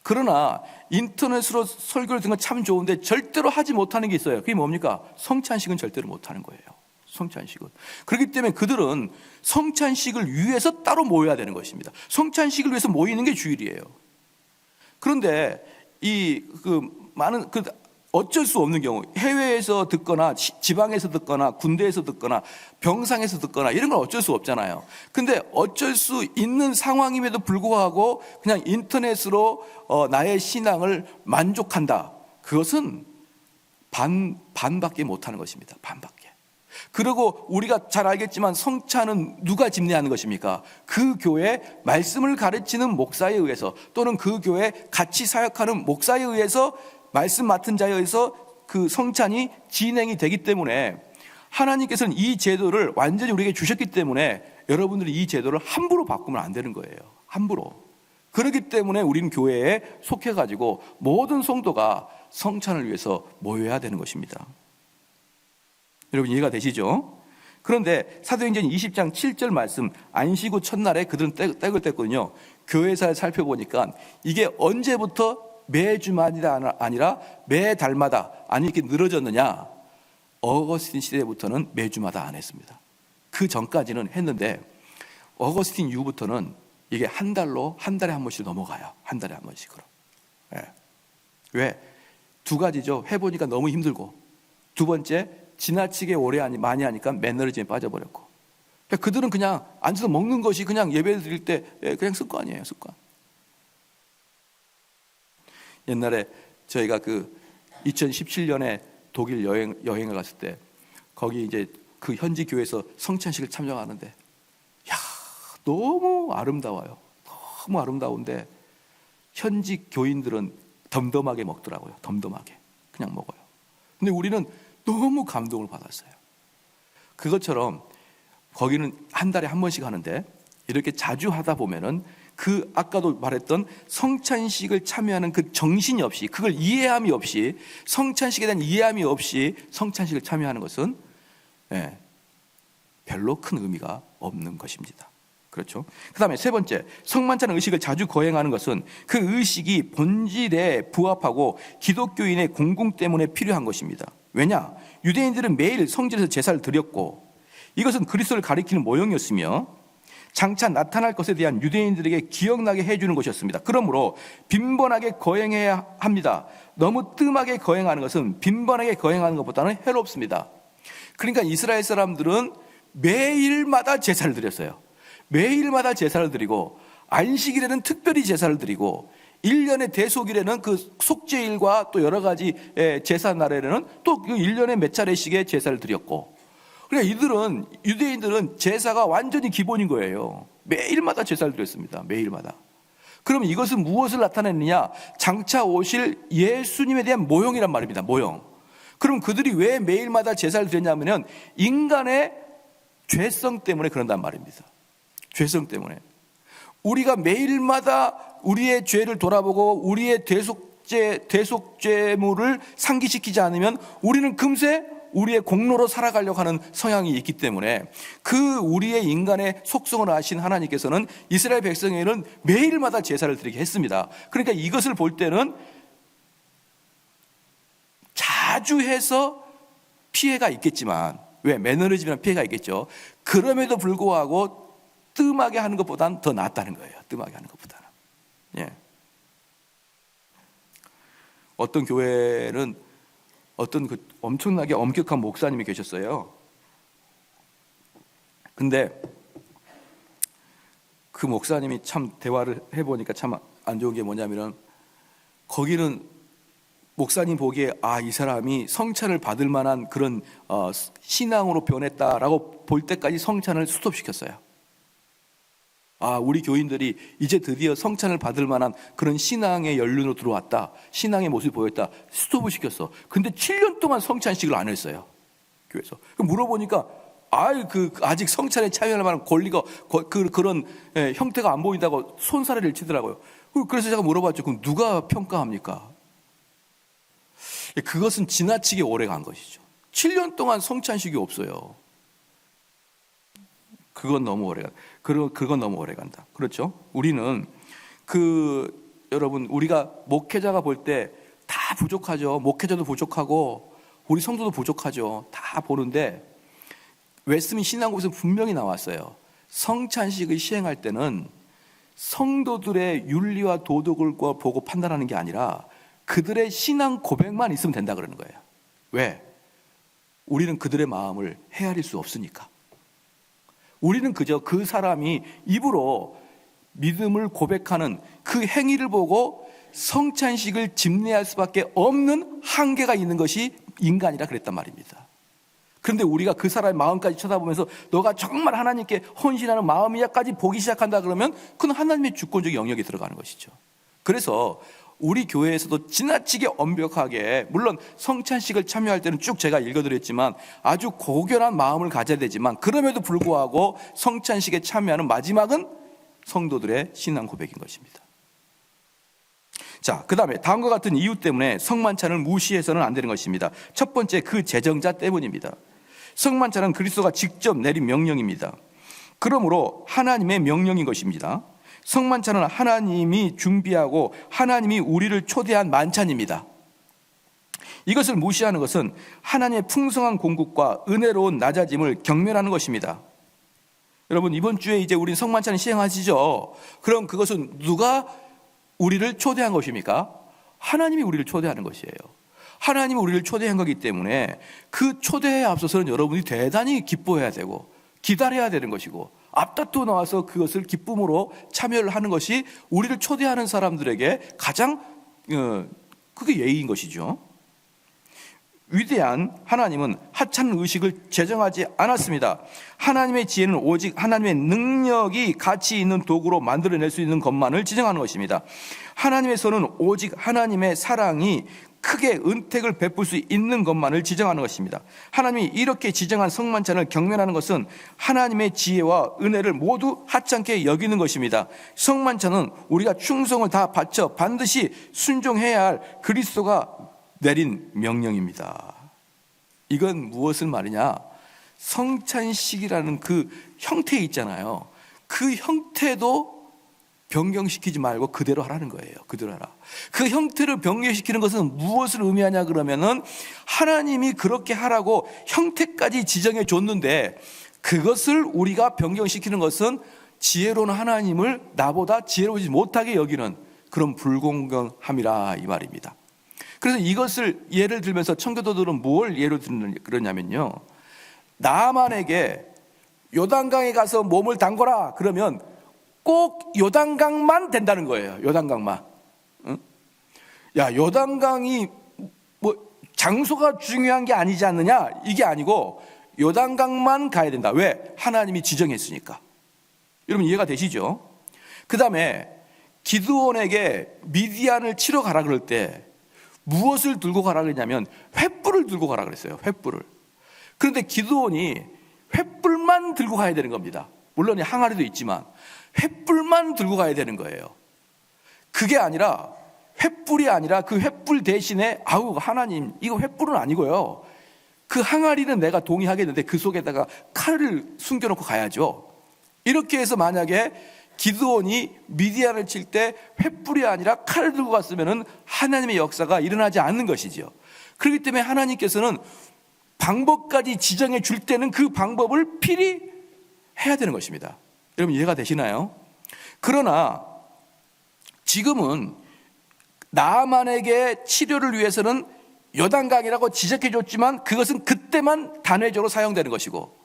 그러나 인터넷으로 설교를 듣는 건 참 좋은데 절대로 하지 못하는 게 있어요. 그게 뭡니까? 성찬식은 절대로 못하는 거예요. 성찬식은. 그렇기 때문에 그들은 성찬식을 위해서 따로 모여야 되는 것입니다. 성찬식을 위해서 모이는 게 주일이에요. 그런데 많은 어쩔 수 없는 경우, 해외에서 듣거나 지방에서 듣거나 군대에서 듣거나 병상에서 듣거나 이런 건 어쩔 수 없잖아요. 근데 어쩔 수 있는 상황임에도 불구하고 그냥 인터넷으로 나의 신앙을 만족한다. 그것은 반밖에 못하는 것입니다. 반밖에. 그리고 우리가 잘 알겠지만 성찬은 누가 집례하는 것입니까? 그 교회 말씀을 가르치는 목사에 의해서, 또는 그 교회 같이 사역하는 목사에 의해서, 말씀 맡은 자에 의해서 그 성찬이 진행이 되기 때문에 하나님께서는 이 제도를 완전히 우리에게 주셨기 때문에 여러분들이 이 제도를 함부로 바꾸면 안 되는 거예요. 함부로. 그렇기 때문에 우리는 교회에 속해가지고 모든 성도가 성찬을 위해서 모여야 되는 것입니다. 여러분 이해가 되시죠? 그런데 사도행전 20장 7절 말씀, 안식 후 첫날에 그들은 떡을 뗐거든요. 교회사를 살펴보니까 이게 언제부터 매주마다 아니라 매달마다 이렇게 늘어졌느냐? 어거스틴 시대부터는 매주마다 안 했습니다. 그 전까지는 했는데 어거스틴 이후부터는 이게 한 달에 한 번씩 넘어가요. 한 달에 한 번씩으로. 예. 왜? 두 가지죠. 해보니까 너무 힘들고, 두 번째, 지나치게 많이 하니까 매너리즘에 빠져버렸고. 그러니까 그들은 그냥 앉아서 먹는 것이 그냥 예배 드릴 때 그냥 습관이에요. 습관. 옛날에 저희가 2017년에 독일 여행을 갔을 때, 거기 이제 그 현지 교회에서 성찬식을 참여하는데, 야, 너무 아름다워요. 너무 아름다운데 현지 교인들은 덤덤하게 먹더라고요. 덤덤하게 그냥 먹어요. 근데 우리는 너무 감동을 받았어요. 그것처럼 거기는 한 달에 한 번씩 하는데, 이렇게 자주 하다 보면은 아까도 말했던 성찬식을 참여하는 그 정신이 없이, 그걸 이해함이 없이, 성찬식에 대한 이해함이 없이 성찬식을 참여하는 것은 별로 큰 의미가 없는 것입니다. 그렇죠? 그 다음에 세 번째, 성만찬 의식을 자주 거행하는 것은 그 의식이 본질에 부합하고 기독교인의 공공 때문에 필요한 것입니다. 왜냐? 유대인들은 매일 성전에서 제사를 드렸고, 이것은 그리스도를 가리키는 모형이었으며 장차 나타날 것에 대한 유대인들에게 기억나게 해주는 것이었습니다. 그러므로 빈번하게 거행해야 합니다. 너무 뜸하게 거행하는 것은 빈번하게 거행하는 것보다는 해롭습니다. 그러니까 이스라엘 사람들은 매일마다 제사를 드렸어요. 매일마다 제사를 드리고, 안식일에는 특별히 제사를 드리고, 1년의 대속일에는 그 속죄일과 또 여러 가지 제사 날에는 또 1년에 몇 차례씩의 제사를 드렸고, 그러니까 유대인들은 제사가 완전히 기본인 거예요. 매일마다 제사를 드렸습니다. 매일마다. 그러면 이것은 무엇을 나타내느냐? 장차 오실 예수님에 대한 모형이란 말입니다. 모형. 그럼 그들이 왜 매일마다 제사를 드렸냐면 인간의 죄성 때문에 그런단 말입니다. 죄성 때문에. 우리가 매일마다 우리의 죄를 돌아보고 우리의 대속죄물을 상기시키지 않으면 우리는 금세 우리의 공로로 살아가려고 하는 성향이 있기 때문에, 우리의 인간의 속성을 아신 하나님께서는 이스라엘 백성에게는 매일마다 제사를 드리게 했습니다. 그러니까 이것을 볼 때는 자주 해서 피해가 있겠지만, 왜? 매너리즘이라는 피해가 있겠죠. 그럼에도 불구하고 뜸하게 하는 것보다는 더 낫다는 거예요. 뜸하게 하는 것보다는. 예. 어떤 교회는 어떤 엄청나게 엄격한 목사님이 계셨어요. 근데 그 목사님이 참 대화를 해보니까 참 안 좋은 게 뭐냐면은, 거기는 목사님 보기에 이 사람이 성찬을 받을 만한 그런 신앙으로 변했다라고 볼 때까지 성찬을 스톱시켰어요. 우리 교인들이 이제 드디어 성찬을 받을 만한 그런 신앙의 연륜으로 들어왔다, 신앙의 모습을 보였다, 스톱을 시켰어. 근데 7년 동안 성찬식을 안 했어요, 교회에서. 물어보니까 아직 성찬에 참여할 만한 권리가 그런 형태가 안 보인다고 손사래를 치더라고요. 그래서 제가 물어봤죠. 그럼 누가 평가합니까? 그것은 지나치게 오래간 것이죠. 7년 동안 성찬식이 없어요. 그건 너무 오래간다. 그렇죠? 우리는 여러분, 우리가 목회자가 볼 때 다 부족하죠. 목회자도 부족하고 우리 성도도 부족하죠. 다 보는데 웨스민 신앙국에서 분명히 나왔어요. 성찬식을 시행할 때는 성도들의 윤리와 도덕을 보고 판단하는 게 아니라 그들의 신앙 고백만 있으면 된다 그러는 거예요. 왜? 우리는 그들의 마음을 헤아릴 수 없으니까. 우리는 그저 그 사람이 입으로 믿음을 고백하는 그 행위를 보고 성찬식을 집례할 수밖에 없는 한계가 있는 것이 인간이라 그랬단 말입니다. 그런데 우리가 그 사람의 마음까지 쳐다보면서 너가 정말 하나님께 헌신하는 마음이야까지 보기 시작한다 그러면 그건 하나님의 주권적 영역에 들어가는 것이죠. 그래서 우리 교회에서도 지나치게 엄격하게, 물론 성찬식을 참여할 때는 쭉 제가 읽어드렸지만 아주 고결한 마음을 가져야 되지만, 그럼에도 불구하고 성찬식에 참여하는 마지막은 성도들의 신앙 고백인 것입니다. 자, 그 다음에 다음과 같은 이유 때문에 성만찬을 무시해서는 안 되는 것입니다. 첫 번째, 그 제정자 때문입니다. 성만찬은 그리스도가 직접 내린 명령입니다. 그러므로 하나님의 명령인 것입니다. 성만찬은 하나님이 준비하고 하나님이 우리를 초대한 만찬입니다. 이것을 무시하는 것은 하나님의 풍성한 공급과 은혜로운 낮아짐을 경멸하는 것입니다. 여러분, 이번 주에 이제 우린 성만찬을 시행하시죠. 그럼 그것은 누가 우리를 초대한 것입니까? 하나님이 우리를 초대하는 것이에요. 하나님이 우리를 초대한 거기 때문에 그 초대에 앞서서는 여러분이 대단히 기뻐해야 되고 기다려야 되는 것이고 앞다투어 나와서 그것을 기쁨으로 참여를 하는 것이 우리를 초대하는 사람들에게 가장 그게 예의인 것이죠. 위대한 하나님은 하찮은 의식을 제정하지 않았습니다. 하나님의 지혜는 오직 하나님의 능력이 가치 있는 도구로 만들어낼 수 있는 것만을 지정하는 것입니다. 하나님의 손은 오직 하나님의 사랑이 크게 은택을 베풀 수 있는 것만을 지정하는 것입니다. 하나님이 이렇게 지정한 성만찬을 경멸하는 것은 하나님의 지혜와 은혜를 모두 하찮게 여기는 것입니다. 성만찬은 우리가 충성을 다 바쳐 반드시 순종해야 할 그리스도가 내린 명령입니다. 이건 무엇을 말이냐? 성찬식이라는 그 형태 있잖아요. 그 형태도 변경시키지 말고 그대로 하라는 거예요. 그대로 하라. 그 형태를 변경시키는 것은 무엇을 의미하냐 그러면은 하나님이 그렇게 하라고 형태까지 지정해 줬는데 그것을 우리가 변경시키는 것은 지혜로운 하나님을 나보다 지혜로우지 못하게 여기는 그런 불공평함이라 이 말입니다. 그래서 이것을 예를 들면서 청교도들은 뭘 예로 들냐면요, 나만에게 요단강에 가서 몸을 담궈라 그러면 꼭 요단강만 된다는 거예요. 요단강만. 응? 야, 요단강이 뭐 장소가 중요한 게 아니지 않느냐? 이게 아니고 요단강만 가야 된다. 왜? 하나님이 지정했으니까. 여러분 이해가 되시죠? 그 다음에 기드온에게 미디안을 치러 가라 그럴 때 무엇을 들고 가라 그랬냐면 횃불을 들고 가라 그랬어요. 횃불을. 그런데 기드온이 횃불만 들고 가야 되는 겁니다. 물론 항아리도 있지만 횃불만 들고 가야 되는 거예요. 그게 아니라 횃불이 아니라 그 횃불 대신에 아우 하나님 이거 횃불은 아니고요, 그 항아리는 내가 동의하겠는데 그 속에다가 칼을 숨겨놓고 가야죠. 이렇게 해서 만약에 기드온이 미디안을 칠 때 횃불이 아니라 칼을 들고 갔으면 하나님의 역사가 일어나지 않는 것이죠. 그렇기 때문에 하나님께서는 방법까지 지정해 줄 때는 그 방법을 필히 해야 되는 것입니다. 여러분 이해가 되시나요? 그러나 지금은 나만에게 치료를 위해서는 요단강이라고 지적해 줬지만 그것은 그때만 단회적으로 사용되는 것이고,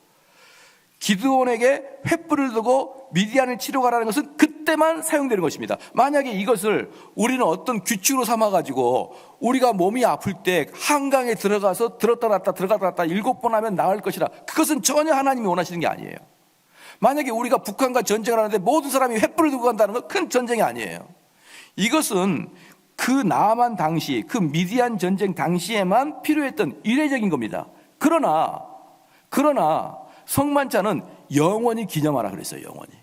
기드온에게 횃불을 두고 미디안을 치러 가라는 것은 그때만 사용되는 것입니다. 만약에 이것을 우리는 어떤 규칙으로 삼아가지고 우리가 몸이 아플 때 한강에 들어가서 들었다 놨다 들어갔다 놨다 7번 하면 나을 것이라, 그것은 전혀 하나님이 원하시는 게 아니에요. 만약에 우리가 북한과 전쟁을 하는데 모든 사람이 횃불을 들고 간다는 건 큰 전쟁이 아니에요. 이것은 그 나만 당시, 그 미디안 전쟁 당시에만 필요했던 이례적인 겁니다. 그러나 성만찬은 영원히 기념하라 그랬어요. 영원히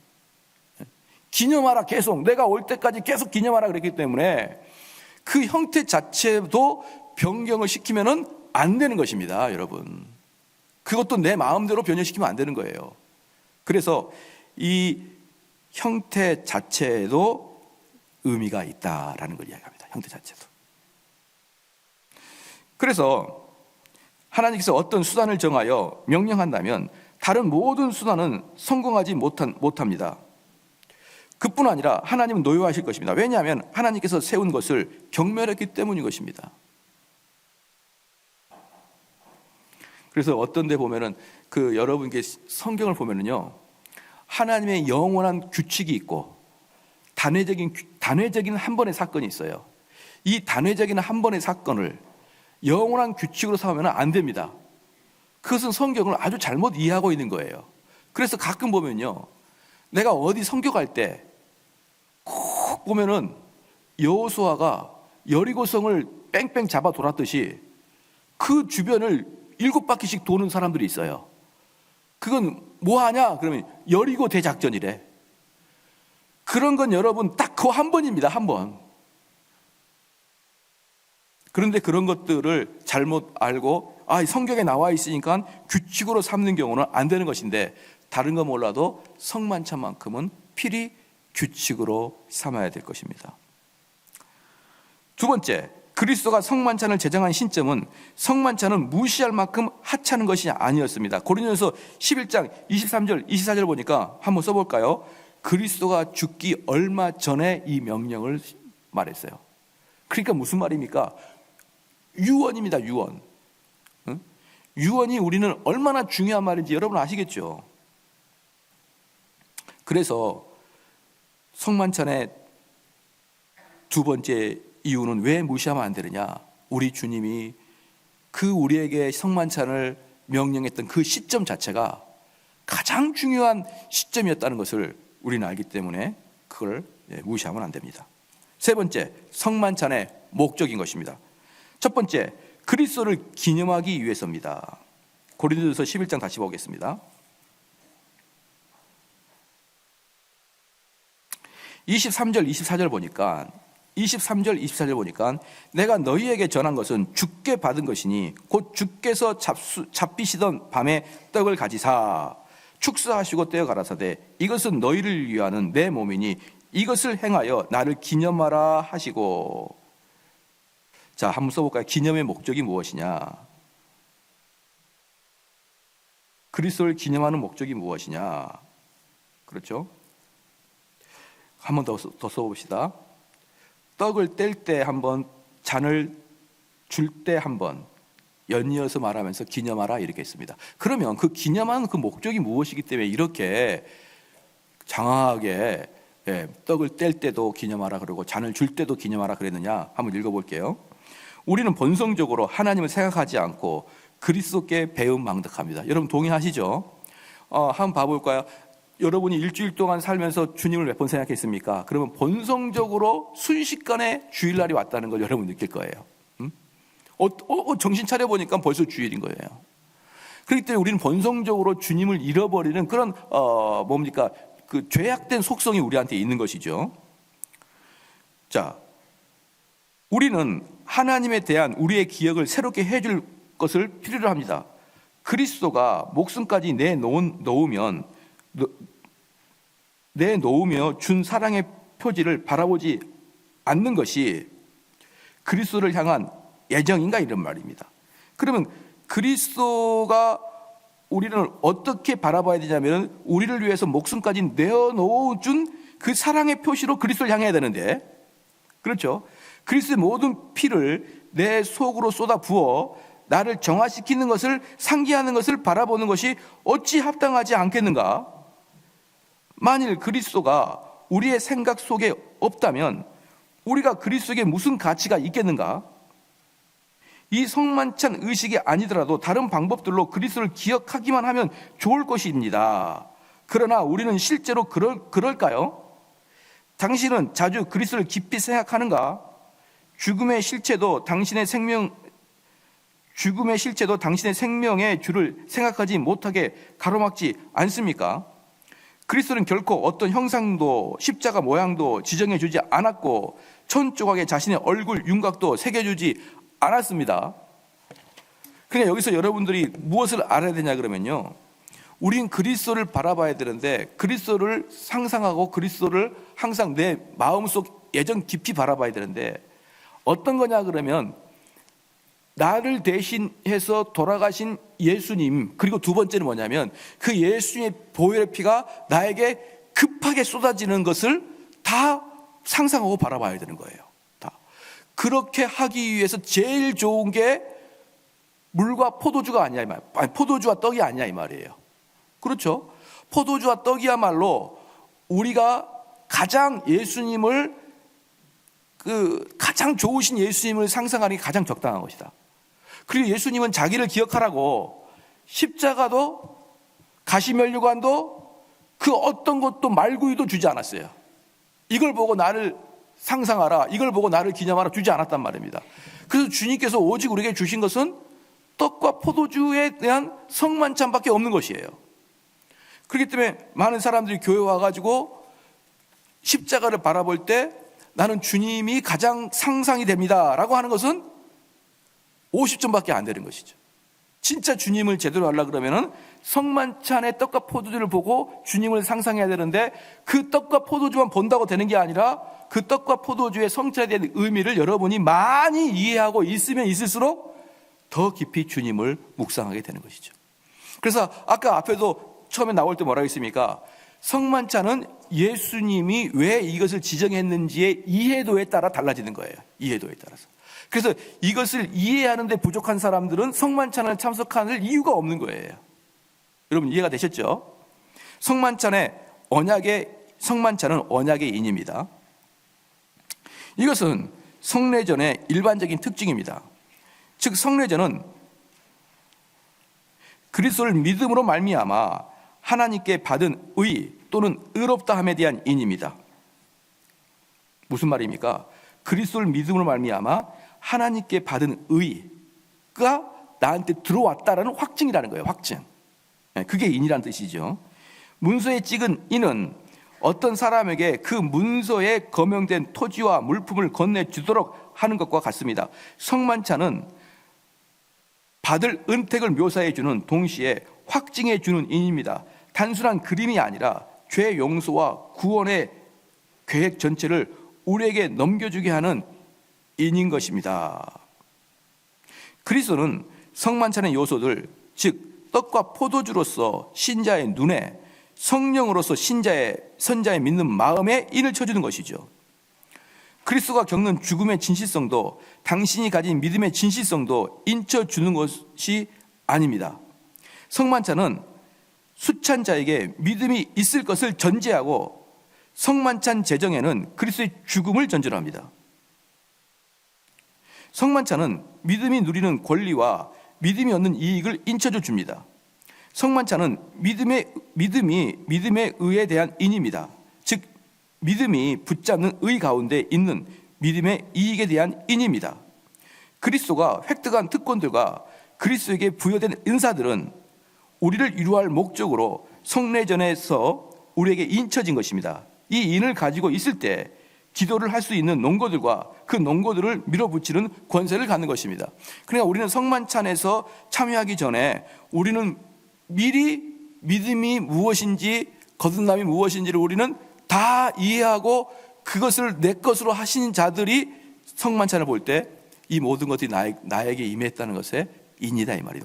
기념하라, 계속 내가 올 때까지 계속 기념하라 그랬기 때문에 그 형태 자체도 변경을 시키면은 안 되는 것입니다. 여러분, 그것도 내 마음대로 변형시키면 안 되는 거예요. 그래서 이 형태 자체에도 의미가 있다라는 걸 이야기합니다. 형태 자체도. 그래서 하나님께서 어떤 수단을 정하여 명령한다면 다른 모든 수단은 성공하지 못합니다. 그뿐 아니라 하나님은 노여하실 것입니다. 왜냐하면 하나님께서 세운 것을 경멸했기 때문인 것입니다. 그래서 어떤 데 보면은 여러분께 성경을 보면은요, 하나님의 영원한 규칙이 있고 단회적인 한 번의 사건이 있어요. 이 단회적인 한 번의 사건을 영원한 규칙으로 삼으면 안 됩니다. 그것은 성경을 아주 잘못 이해하고 있는 거예요. 그래서 가끔 보면요, 내가 어디 선교갈 때 꼭 보면은 여호수아가 여리고성을 뺑뺑 잡아 돌았듯이 그 주변을 7바퀴씩 도는 사람들이 있어요. 그건 뭐 하냐? 그러면 여리고 대작전이래. 그런 건 여러분 딱 그 한 번입니다. 한 번. 그런데 그런 것들을 잘못 알고 성경에 나와 있으니까 규칙으로 삼는 경우는 안 되는 것인데, 다른 거 몰라도 성만찬만큼은 필히 규칙으로 삼아야 될 것입니다. 두 번째, 그리스도가 성만찬을 제정한 신점은 성만찬은 무시할 만큼 하찮은 것이 아니었습니다. 고린도전서 11장 23절 24절 보니까 한번 써볼까요? 그리스도가 죽기 얼마 전에 이 명령을 말했어요. 그러니까 무슨 말입니까? 유언입니다. 유언. 유언이 우리는 얼마나 중요한 말인지 여러분 아시겠죠? 그래서 성만찬의 두 번째 이유는 왜 무시하면 안 되느냐? 우리 주님이 우리에게 성만찬을 명령했던 그 시점 자체가 가장 중요한 시점이었다는 것을 우리는 알기 때문에 그걸 무시하면 안 됩니다. 세 번째, 성만찬의 목적인 것입니다. 첫 번째, 그리스도를 기념하기 위해서입니다. 고린도전서 11장 다시 보겠습니다. 23절 24절 보니까 23절 24절 보니까 내가 너희에게 전한 것은 주께 받은 것이니 곧 주께서 잡히시던 밤에 떡을 가지사 축사하시고 떼어 가라사대 이것은 너희를 위하는 내 몸이니 이것을 행하여 나를 기념하라 하시고. 자, 한번 써볼까요? 기념의 목적이 무엇이냐? 그리스도를 기념하는 목적이 무엇이냐? 그렇죠? 한 번 더 써봅시다. 떡을 뗄 때 한 번, 잔을 줄 때 한 번, 연이어서 말하면서 기념하라 이렇게 했습니다. 그러면 그 기념하는 그 목적이 무엇이기 때문에 이렇게 장황하게 떡을 뗄 때도 기념하라 그러고 잔을 줄 때도 기념하라 그랬느냐? 한번 읽어볼게요. 우리는 본성적으로 하나님을 생각하지 않고 그리스도께 배은망덕합니다. 여러분 동의하시죠? 한번 봐볼까요? 여러분이 일주일 동안 살면서 주님을 몇 번 생각했습니까? 그러면 본성적으로 순식간에 주일날이 왔다는 걸 여러분 느낄 거예요. 정신 차려보니까 벌써 주일인 거예요. 그렇기 때문에 우리는 본성적으로 주님을 잃어버리는 그런 그 죄악된 속성이 우리한테 있는 것이죠. 자, 우리는 하나님에 대한 우리의 기억을 새롭게 해줄 것을 필요로 합니다. 그리스도가 목숨까지 내놓으며 준 사랑의 표지를 바라보지 않는 것이 그리스도를 향한 애정인가 이런 말입니다. 그러면 그리스도가 우리를 어떻게 바라봐야 되냐면 우리를 위해서 목숨까지 내어놓아준 그 사랑의 표시로 그리스도를 향해야 되는데, 그렇죠? 그리스도의 모든 피를 내 속으로 쏟아 부어 나를 정화시키는 것을 상기하는 것을 바라보는 것이 어찌 합당하지 않겠는가? 만일 그리스도가 우리의 생각 속에 없다면 우리가 그리스도에게 무슨 가치가 있겠는가? 이 성만찬 의식이 아니더라도 다른 방법들로 그리스도를 기억하기만 하면 좋을 것입니다. 그러나 우리는 실제로 그럴까요? 당신은 자주 그리스도를 깊이 생각하는가? 죽음의 실체도 당신의 생명의 주를 생각하지 못하게 가로막지 않습니까? 그리스도는 결코 어떤 형상도 십자가 모양도 지정해 주지 않았고 천조각에 자신의 얼굴 윤곽도 새겨주지 않았습니다. 그러니까 여기서 여러분들이 무엇을 알아야 되냐 그러면요, 우린 그리스도를 바라봐야 되는데 그리스도를 상상하고 그리스도를 항상 내 마음속 예전 깊이 바라봐야 되는데 어떤 거냐 그러면 나를 대신해서 돌아가신 예수님, 그리고 두 번째는 뭐냐면 그 예수님의 보혈의 피가 나에게 급하게 쏟아지는 것을 다 상상하고 바라봐야 되는 거예요. 다. 그렇게 하기 위해서 제일 좋은 게 물과 포도주가 아니야 이 말. 아니, 포도주와 떡이 아니야 이 말이에요. 그렇죠? 포도주와 떡이야말로 우리가 가장 예수님을 가장 좋으신 예수님을 상상하는 게 가장 적당한 것이다. 그리고 예수님은 자기를 기억하라고 십자가도 가시면류관도 그 어떤 것도 말구이도 주지 않았어요. 이걸 보고 나를 상상하라, 이걸 보고 나를 기념하라 주지 않았단 말입니다. 그래서 주님께서 오직 우리에게 주신 것은 떡과 포도주에 대한 성만찬밖에 없는 것이에요. 그렇기 때문에 많은 사람들이 교회 와가지고 십자가를 바라볼 때 나는 주님이 가장 상상이 됩니다 라고 하는 것은 50점밖에 안 되는 것이죠. 진짜 주님을 제대로 하려고 그러면은 성만찬의 떡과 포도주를 보고 주님을 상상해야 되는데, 그 떡과 포도주만 본다고 되는 게 아니라 그 떡과 포도주의 성찬에 대한 의미를 여러분이 많이 이해하고 있으면 있을수록 더 깊이 주님을 묵상하게 되는 것이죠. 그래서 아까 앞에도 처음에 나올 때 뭐라고 했습니까? 성만찬은 예수님이 왜 이것을 지정했는지의 이해도에 따라 달라지는 거예요. 이해도에 따라서. 그래서 이것을 이해하는 데 부족한 사람들은 성만찬을 참석할 이유가 없는 거예요. 여러분 이해가 되셨죠? 성만찬은 언약의 인입니다. 이것은 성례전의 일반적인 특징입니다. 즉 성례전은 그리스도를 믿음으로 말미암아 하나님께 받은 의 또는 의롭다함에 대한 인입니다. 무슨 말입니까? 그리스도를 믿음으로 말미암아 하나님께 받은 의가 나한테 들어왔다라는 확증이라는 거예요. 확증. 그게 인이라는 뜻이죠. 문서에 찍은 인은 어떤 사람에게 그 문서에 거명된 토지와 물품을 건네주도록 하는 것과 같습니다. 성만찬은 받을 은택을 묘사해주는 동시에 확증해주는 인입니다. 단순한 그림이 아니라 죄 용서와 구원의 계획 전체를 우리에게 넘겨주게 하는 인인 것입니다. 그리스도는 성만찬의 요소들, 즉 떡과 포도주로서 신자의 눈에, 성령으로서 선자의 믿는 마음에 인을 쳐주는 것이죠. 그리스도가 겪는 죽음의 진실성도 당신이 가진 믿음의 진실성도 인쳐주는 것이 아닙니다. 성만찬은 수찬자에게 믿음이 있을 것을 전제하고 성만찬 제정에는 그리스도의 죽음을 전제로 합니다. 성만찬은 믿음이 누리는 권리와 믿음이 얻는 이익을 인쳐줘 줍니다. 성만찬은 믿음의 의에 대한 인입니다. 즉 믿음이 붙잡는 의 가운데 있는 믿음의 이익에 대한 인입니다. 그리스도가 획득한 특권들과 그리스도에게 부여된 은사들은 우리를 위로할 목적으로 성례전에서 우리에게 인쳐진 것입니다. 이 인을 가지고 있을 때 기도를 할 수 있는 농고들과 그 농고들을 밀어붙이는 권세를 갖는 것입니다. 그러니까 우리는 성만찬에서 참여하기 전에 우리는 미리 믿음이 무엇인지 거듭남이 무엇인지를 우리는 다 이해하고 그것을 내 것으로 하신 자들이 성만찬을 볼 때 이 모든 것들이 나에게 임했다는 것에 인이다 이 말이에요.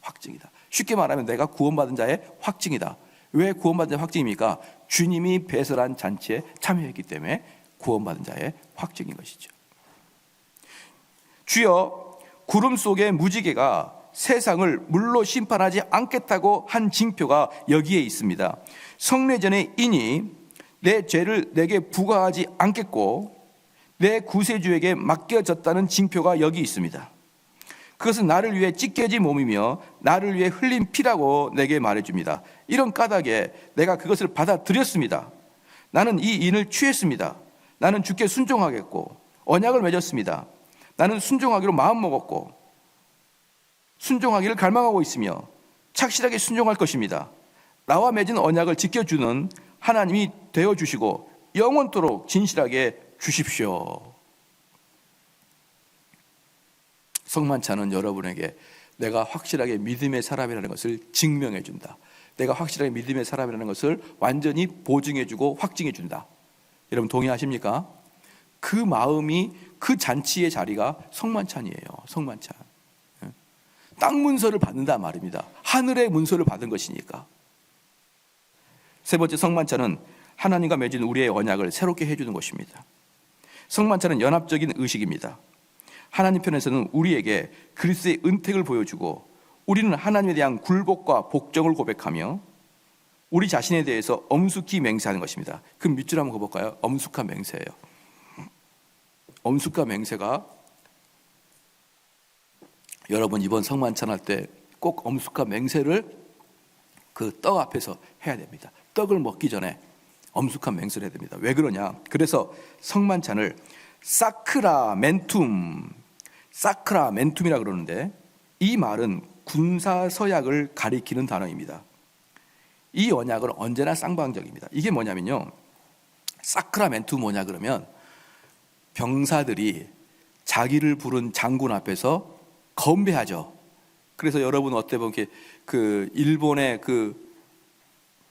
확증이다. 쉽게 말하면 내가 구원받은 자의 확증이다. 왜 구원받은 자의 확증입니까? 주님이 배설한 잔치에 참여했기 때문에 구원받은 자의 확증인 것이죠. 주여, 구름 속의 무지개가 세상을 물로 심판하지 않겠다고 한 징표가 여기에 있습니다. 성례전의 인이 내 죄를 내게 부과하지 않겠고 내 구세주에게 맡겨졌다는 징표가 여기 있습니다. 그것은 나를 위해 찢겨진 몸이며 나를 위해 흘린 피라고 내게 말해줍니다. 이런 까닭에 내가 그것을 받아들였습니다. 나는 이 인을 취했습니다. 나는 주께 순종하겠고 언약을 맺었습니다. 나는 순종하기로 마음먹었고 순종하기를 갈망하고 있으며 착실하게 순종할 것입니다. 나와 맺은 언약을 지켜주는 하나님이 되어주시고 영원토록 진실하게 주십시오. 성만찬은 여러분에게 내가 확실하게 믿음의 사람이라는 것을 증명해 준다. 내가 확실하게 믿음의 사람이라는 것을 완전히 보증해주고 확증해준다. 여러분 동의하십니까? 그 마음이, 그 잔치의 자리가 성만찬이에요. 성만찬. 땅 문서를 받는다 말입니다. 하늘의 문서를 받은 것이니까. 세 번째, 성만찬은 하나님과 맺은 우리의 언약을 새롭게 해주는 것입니다. 성만찬은 연합적인 의식입니다. 하나님 편에서는 우리에게 그리스도의 은택을 보여주고 우리는 하나님에 대한 굴복과 복종을 고백하며 우리 자신에 대해서 엄숙히 맹세하는 것입니다. 그 밑줄 한번 가볼까요? 엄숙한 맹세예요. 엄숙한 맹세가 여러분 이번 성만찬 할 때 꼭 엄숙한 맹세를 그 떡 앞에서 해야 됩니다. 떡을 먹기 전에 엄숙한 맹세를 해야 됩니다. 왜 그러냐? 그래서 성만찬을 사크라멘툼이라 그러는데 이 말은 군사서약을 가리키는 단어입니다. 이 언약은 언제나 쌍방적입니다. 이게 뭐냐면요, 사크라멘투 뭐냐 그러면 병사들이 자기를 부른 장군 앞에서 건배하죠. 그래서 여러분 어때 보면 그 일본의 그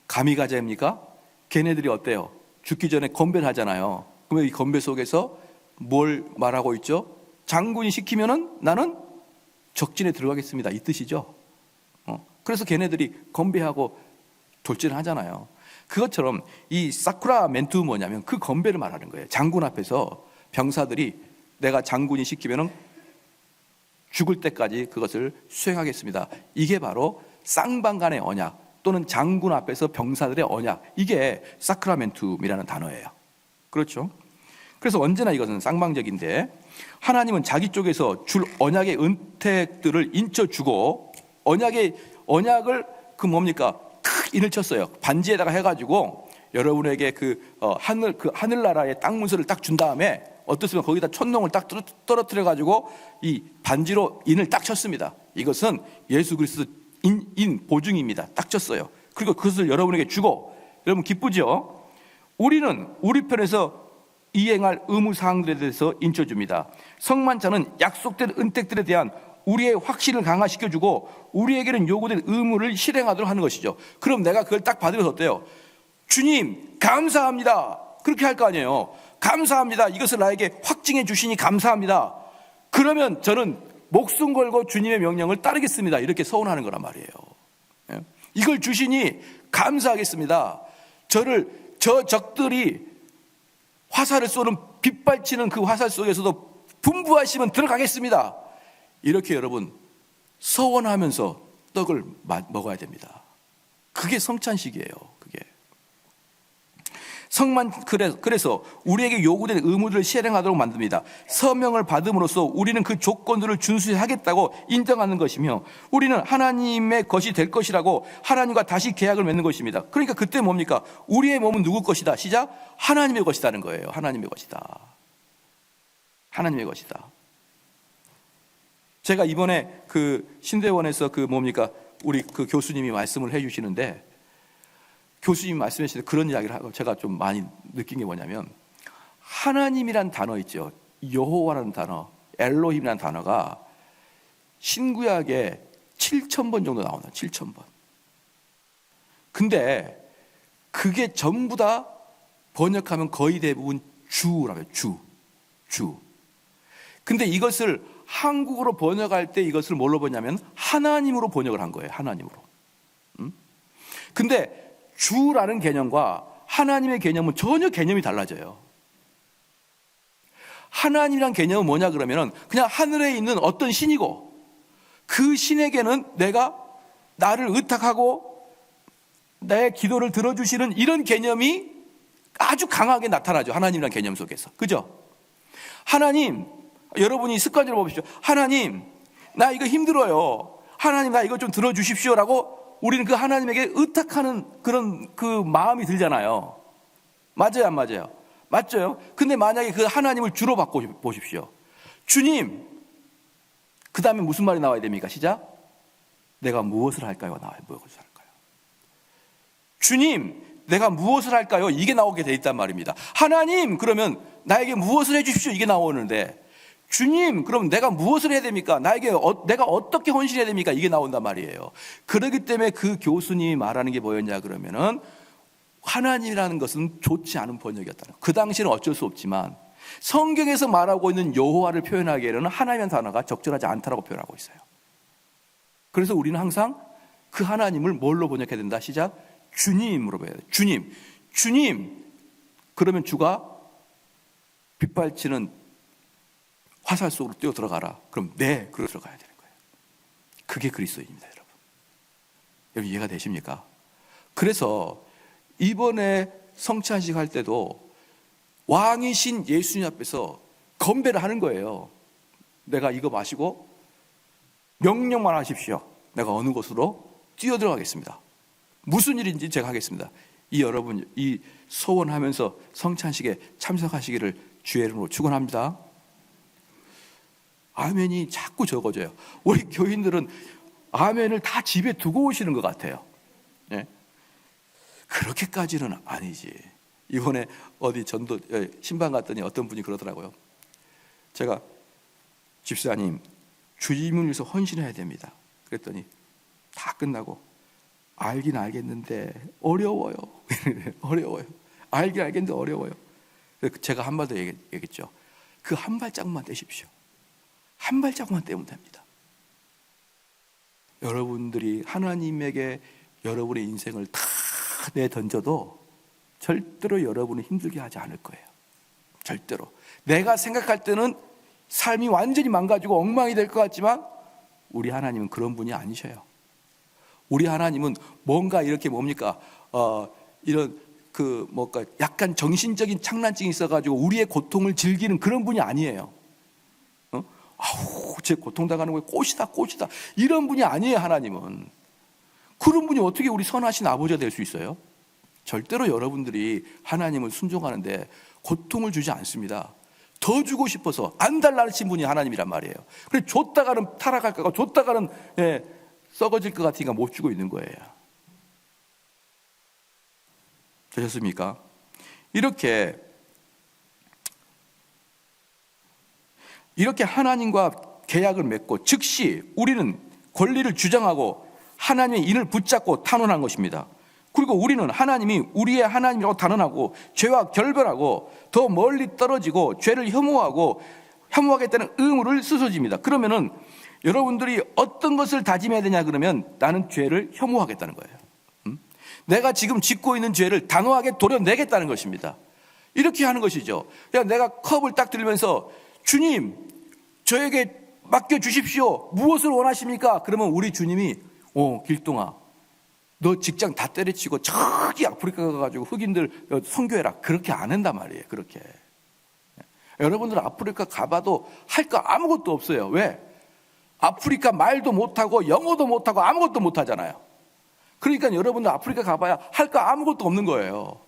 가미가제입니까? 걔네들이 어때요? 죽기 전에 건배를 하잖아요. 그러면 이 건배 속에서 뭘 말하고 있죠? 장군이 시키면은 나는 적진에 들어가겠습니다, 이 뜻이죠. 그래서 걔네들이 건배하고 돌진을 하잖아요. 그것처럼 이 사쿠라멘투 뭐냐면 그 건배를 말하는 거예요. 장군 앞에서 병사들이 내가 장군이 시키면은 죽을 때까지 그것을 수행하겠습니다. 이게 바로 쌍방간의 언약 또는 장군 앞에서 병사들의 언약, 이게 사크라멘툼이라는 단어예요. 그렇죠? 그래서 언제나 이것은 쌍방적인데, 하나님은 자기 쪽에서 줄 언약의 은택들을 인쳐주고 언약을 그 뭡니까? 탁 인을 쳤어요. 반지에다가 해가지고 여러분에게 하늘나라의 땅 문서를 딱 준 다음에 어떻습니까? 거기다 촛농을 딱 떨어뜨려 가지고 이 반지로 인을 딱 쳤습니다. 이것은 예수 그리스도 인 보증입니다. 딱 쳤어요. 그리고 그것을 여러분에게 주고, 여러분 기쁘죠? 우리는 우리 편에서 이행할 의무 사항들에 대해서 인쳐줍니다. 성만찬은 약속된 은택들에 대한 우리의 확신을 강화시켜주고 우리에게는 요구된 의무를 실행하도록 하는 것이죠. 그럼 내가 그걸 딱 받으면서 어때요? 주님 감사합니다, 그렇게 할 거 아니에요. 감사합니다, 이것을 나에게 확증해 주시니 감사합니다. 그러면 저는 목숨 걸고 주님의 명령을 따르겠습니다, 이렇게 서원하는 거란 말이에요. 이걸 주시니 감사하겠습니다. 저 적들이 화살을 쏘는 빗발치는 그 화살 속에서도 분부하시면 들어가겠습니다, 이렇게 여러분 서원하면서 떡을 먹어야 됩니다. 그게 성찬식이에요. 그게 그래서 우리에게 요구된 의무들을 실행하도록 만듭니다. 서명을 받음으로써 우리는 그 조건들을 준수하겠다고 인정하는 것이며, 우리는 하나님의 것이 될 것이라고 하나님과 다시 계약을 맺는 것입니다. 그러니까 그때 뭡니까? 우리의 몸은 누구 것이다? 시작. 하나님의 것이다는 거예요. 하나님의 것이다. 하나님의 것이다. 제가 이번에 그 신대원에서 우리 그 교수님이 말씀을 해주시는데, 교수님이 말씀하실 때 그런 이야기를 하고 제가 좀 많이 느낀 게 뭐냐면, 하나님이란 단어 있죠. 여호와라는 단어, 엘로힘이라는 단어가 신구약에 7,000번 정도 나온다. 7,000번. 근데 그게 전부 다 번역하면 거의 대부분 주라고요. 주. 근데 이것을 한국어로 번역할 때 이것을 뭘로 보냐면 하나님으로 번역을 한 거예요. 하나님으로. 근데 주라는 개념과 하나님의 개념은 전혀 개념이 달라져요. 하나님이란 개념은 뭐냐 그러면은 그냥 하늘에 있는 어떤 신이고, 그 신에게는 내가 나를 의탁하고 내 기도를 들어주시는 이런 개념이 아주 강하게 나타나죠. 하나님이란 개념 속에서. 그죠? 하나님, 여러분이 습관적으로 보십시오. 하나님, 나 이거 힘들어요. 하나님, 나 이거 좀 들어주십시오라고 우리는 그 하나님에게 의탁하는 그런 그 마음이 들잖아요. 맞아요, 안 맞아요? 맞죠? 근데 만약에 그 하나님을 주로 받고 보십시오. 주님, 그 다음에 무슨 말이 나와야 됩니까? 시작. 내가 무엇을 할까요? 나와요. 무엇을 할까요? 주님, 내가 무엇을 할까요? 이게 나오게 돼 있단 말입니다. 하나님, 그러면 나에게 무엇을 해주십시오, 이게 나오는데, 주님, 그럼 내가 무엇을 해야 됩니까? 내가 어떻게 헌신해야 됩니까? 이게 나온단 말이에요. 그렇기 때문에 그 교수님이 말하는 게 뭐였냐 그러면은, 하나님이라는 것은 좋지 않은 번역이었다는 거예요. 그 당시는 어쩔 수 없지만 성경에서 말하고 있는 여호와를 표현하기에는 하나님이라는 단어가 적절하지 않다라고 표현하고 있어요. 그래서 우리는 항상 그 하나님을 뭘로 번역해야 된다? 시작. 주님으로 번역해야 돼요. 주님. 그러면 주가 빗발치는 화살 속으로 뛰어 들어가라. 그럼 네, 그로 들어가야 되는 거예요. 그게 그리스도인입니다, 여러분. 여러분 이해가 되십니까? 그래서 이번에 성찬식 할 때도 왕이신 예수님 앞에서 건배를 하는 거예요. 내가 이거 마시고 명령만 하십시오. 내가 어느 곳으로 뛰어 들어가겠습니다. 무슨 일인지 제가 하겠습니다. 여러분 이 소원하면서 성찬식에 참석하시기를 주의 이름으로 축원합니다. 아멘이 자꾸 적어져요. 우리 교인들은 아멘을 다 집에 두고 오시는 것 같아요. 예? 그렇게까지는 아니지. 이번에 어디 전도 신방 갔더니 어떤 분이 그러더라고요. 제가 집사님, 주님을 위해서 헌신해야 됩니다. 그랬더니 다 끝나고 알긴 알겠는데 어려워요. 어려워요. 알긴 알겠는데 어려워요. 그래서 제가 한 번 더 얘기했죠. 그 한 발짝만 떼십시오. 한 발짝만 떼면 됩니다. 여러분들이 하나님에게 여러분의 인생을 다 내던져도 절대로 여러분을 힘들게 하지 않을 거예요. 절대로. 내가 생각할 때는 삶이 완전히 망가지고 엉망이 될 것 같지만 우리 하나님은 그런 분이 아니셔요. 우리 하나님은 뭔가 이렇게 뭡니까? 이런 약간 정신적인 착란증이 있어가지고 우리의 고통을 즐기는 그런 분이 아니에요. 아우, 제 고통당하는 거에 꽃이다. 이런 분이 아니에요, 하나님은. 그런 분이 어떻게 우리 선하신 아버지가 될 수 있어요? 절대로 여러분들이 하나님을 순종하는데 고통을 주지 않습니다. 더 주고 싶어서 안 달라하신 분이 하나님이란 말이에요. 그래 줬다가는 타락할까, 줬다가는 썩어질 것 같으니까 못 주고 있는 거예요. 되셨습니까? 이렇게 하나님과 계약을 맺고 즉시 우리는 권리를 주장하고 하나님의 인을 붙잡고 탄원한 것입니다. 그리고 우리는 하나님이 우리의 하나님이라고 단언하고 죄와 결별하고 더 멀리 떨어지고 죄를 혐오하겠다는 의무를 스스로집니다. 그러면은 여러분들이 어떤 것을 다짐해야 되냐 그러면 나는 죄를 혐오하겠다는 거예요. 내가 지금 짓고 있는 죄를 단호하게 도려내겠다는 것입니다. 이렇게 하는 것이죠. 그냥 내가 컵을 딱 들면서 주님 저에게 맡겨주십시오. 무엇을 원하십니까? 그러면 우리 주님이 길동아 너 직장 다 때려치고 저기 아프리카 가가지고 흑인들 선교해라. 그렇게 안 한단 말이에요. 그렇게. 여러분들 아프리카 가봐도 할 거 아무것도 없어요. 왜? 아프리카 말도 못하고 영어도 못하고 아무것도 못하잖아요. 그러니까 여러분들 아프리카 가봐야 할 거 아무것도 없는 거예요.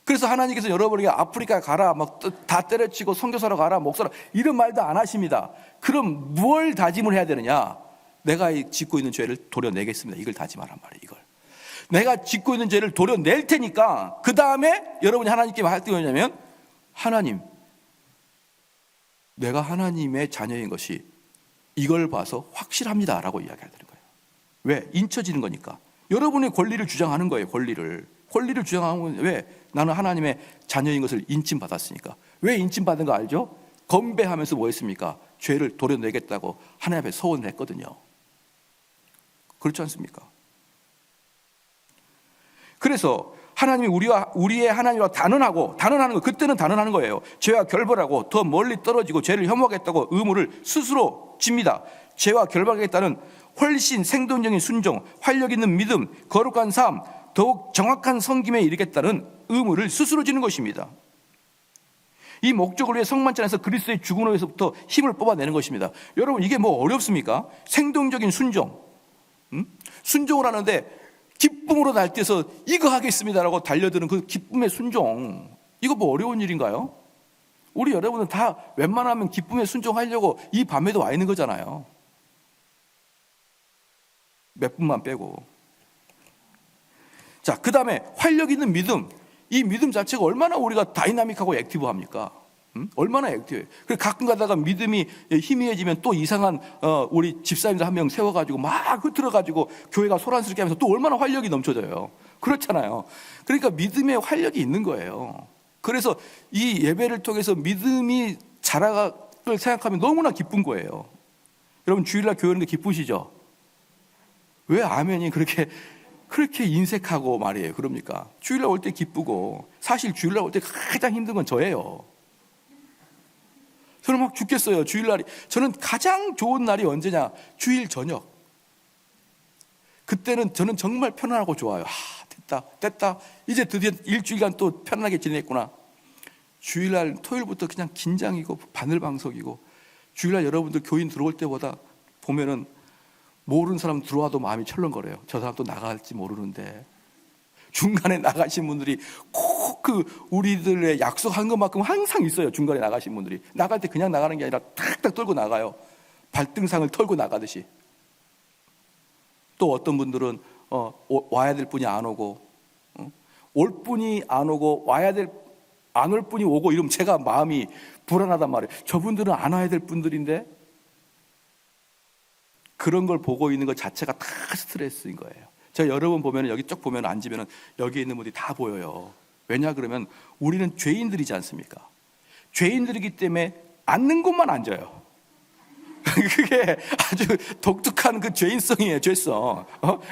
그래서 하나님께서 여러분에게 아프리카 가라, 막 다 때려치고 선교사로 가라, 목사라 이런 말도 안 하십니다. 그럼 뭘 다짐을 해야 되느냐? 내가 짓고 있는 죄를 도려내겠습니다. 이걸 다짐하란 말이에요. 이걸. 내가 짓고 있는 죄를 도려낼 테니까 그 다음에 여러분이 하나님께 할 때 뭐냐면 하나님, 내가 하나님의 자녀인 것이 이걸 봐서 확실합니다 라고 이야기하는 거예요. 왜? 인쳐지는 거니까. 여러분의 권리를 주장하는 거예요. 권리를 주장하는 건 왜? 나는 하나님의 자녀인 것을 인침받았으니까. 왜 인침받은 거 알죠? 건배하면서 뭐 했습니까? 죄를 도려내겠다고 하나님 앞에 서원을 했거든요. 그렇지 않습니까? 그래서 하나님이 우리의 하나님과 단언하는 거, 그때는 단언하는 거예요. 죄와 결별하고 더 멀리 떨어지고 죄를 혐오하겠다고 의무를 스스로 집니다. 죄와 결별하겠다는 훨씬 생동적인 순종, 활력 있는 믿음, 거룩한 삶, 더욱 정확한 섬김에 이르겠다는 의무를 스스로 지는 것입니다. 이 목적을 위해 성만찬에서 그리스도의 죽음으로부터 힘을 뽑아내는 것입니다. 여러분 이게 뭐 어렵습니까? 생동적인 순종, 순종을 하는데 기쁨으로 날뛰어서 이거 하겠습니다라고 달려드는 그 기쁨의 순종, 이거 뭐 어려운 일인가요? 우리 여러분은 다 웬만하면 기쁨의 순종하려고 이 밤에도 와 있는 거잖아요. 몇 분만 빼고. 자, 그 다음에 활력 있는 믿음. 이 믿음 자체가 얼마나 우리가 다이나믹하고 액티브합니까? 얼마나 액티브해요. 그래서 가끔 가다가 믿음이 희미해지면 또 이상한 우리 집사님들 한 명 세워가지고 막 흐트러가지고 교회가 소란스럽게 하면서 또 얼마나 활력이 넘쳐져요. 그렇잖아요. 그러니까 믿음에 활력이 있는 거예요. 그래서 이 예배를 통해서 믿음이 자라를 생각하면 너무나 기쁜 거예요. 여러분 주일날 교회 오는 게 기쁘시죠? 왜 아멘이 그렇게 인색하고 말이에요. 그럽니까? 주일날 올 때 기쁘고, 사실 주일날 올 때 가장 힘든 건 저예요. 저는 막 죽겠어요. 주일날이. 저는 가장 좋은 날이 언제냐? 주일 저녁. 그때는 저는 정말 편안하고 좋아요. 됐다. 이제 드디어 일주일간 또 편안하게 지냈구나. 주일날 토요일부터 그냥 긴장이고 바늘방석이고, 주일날 여러분들 교인 들어올 때보다 보면은 모르는 사람 들어와도 마음이 철렁거려요. 저 사람 또 나갈지 모르는데. 중간에 나가신 분들이 꼭 우리들의 약속한 것만큼 항상 있어요. 중간에 나가신 분들이. 나갈 때 그냥 나가는 게 아니라 탁탁 떨고 나가요. 발등상을 털고 나가듯이. 또 어떤 분들은 와야 될 분이 안 오고, 올 분이 안 오고 안 올 분이 오고 이러면 제가 마음이 불안하단 말이에요. 저분들은 안 와야 될 분들인데. 그런 걸 보고 있는 것 자체가 다 스트레스인 거예요. 제가 여러분 보면 여기 쭉 보면 앉으면 여기 있는 분들이 다 보여요. 왜냐 그러면 우리는 죄인들이지 않습니까? 죄인들이기 때문에 앉는 곳만 앉아요. 그게 아주 독특한 그 죄인성이에요. 죄성.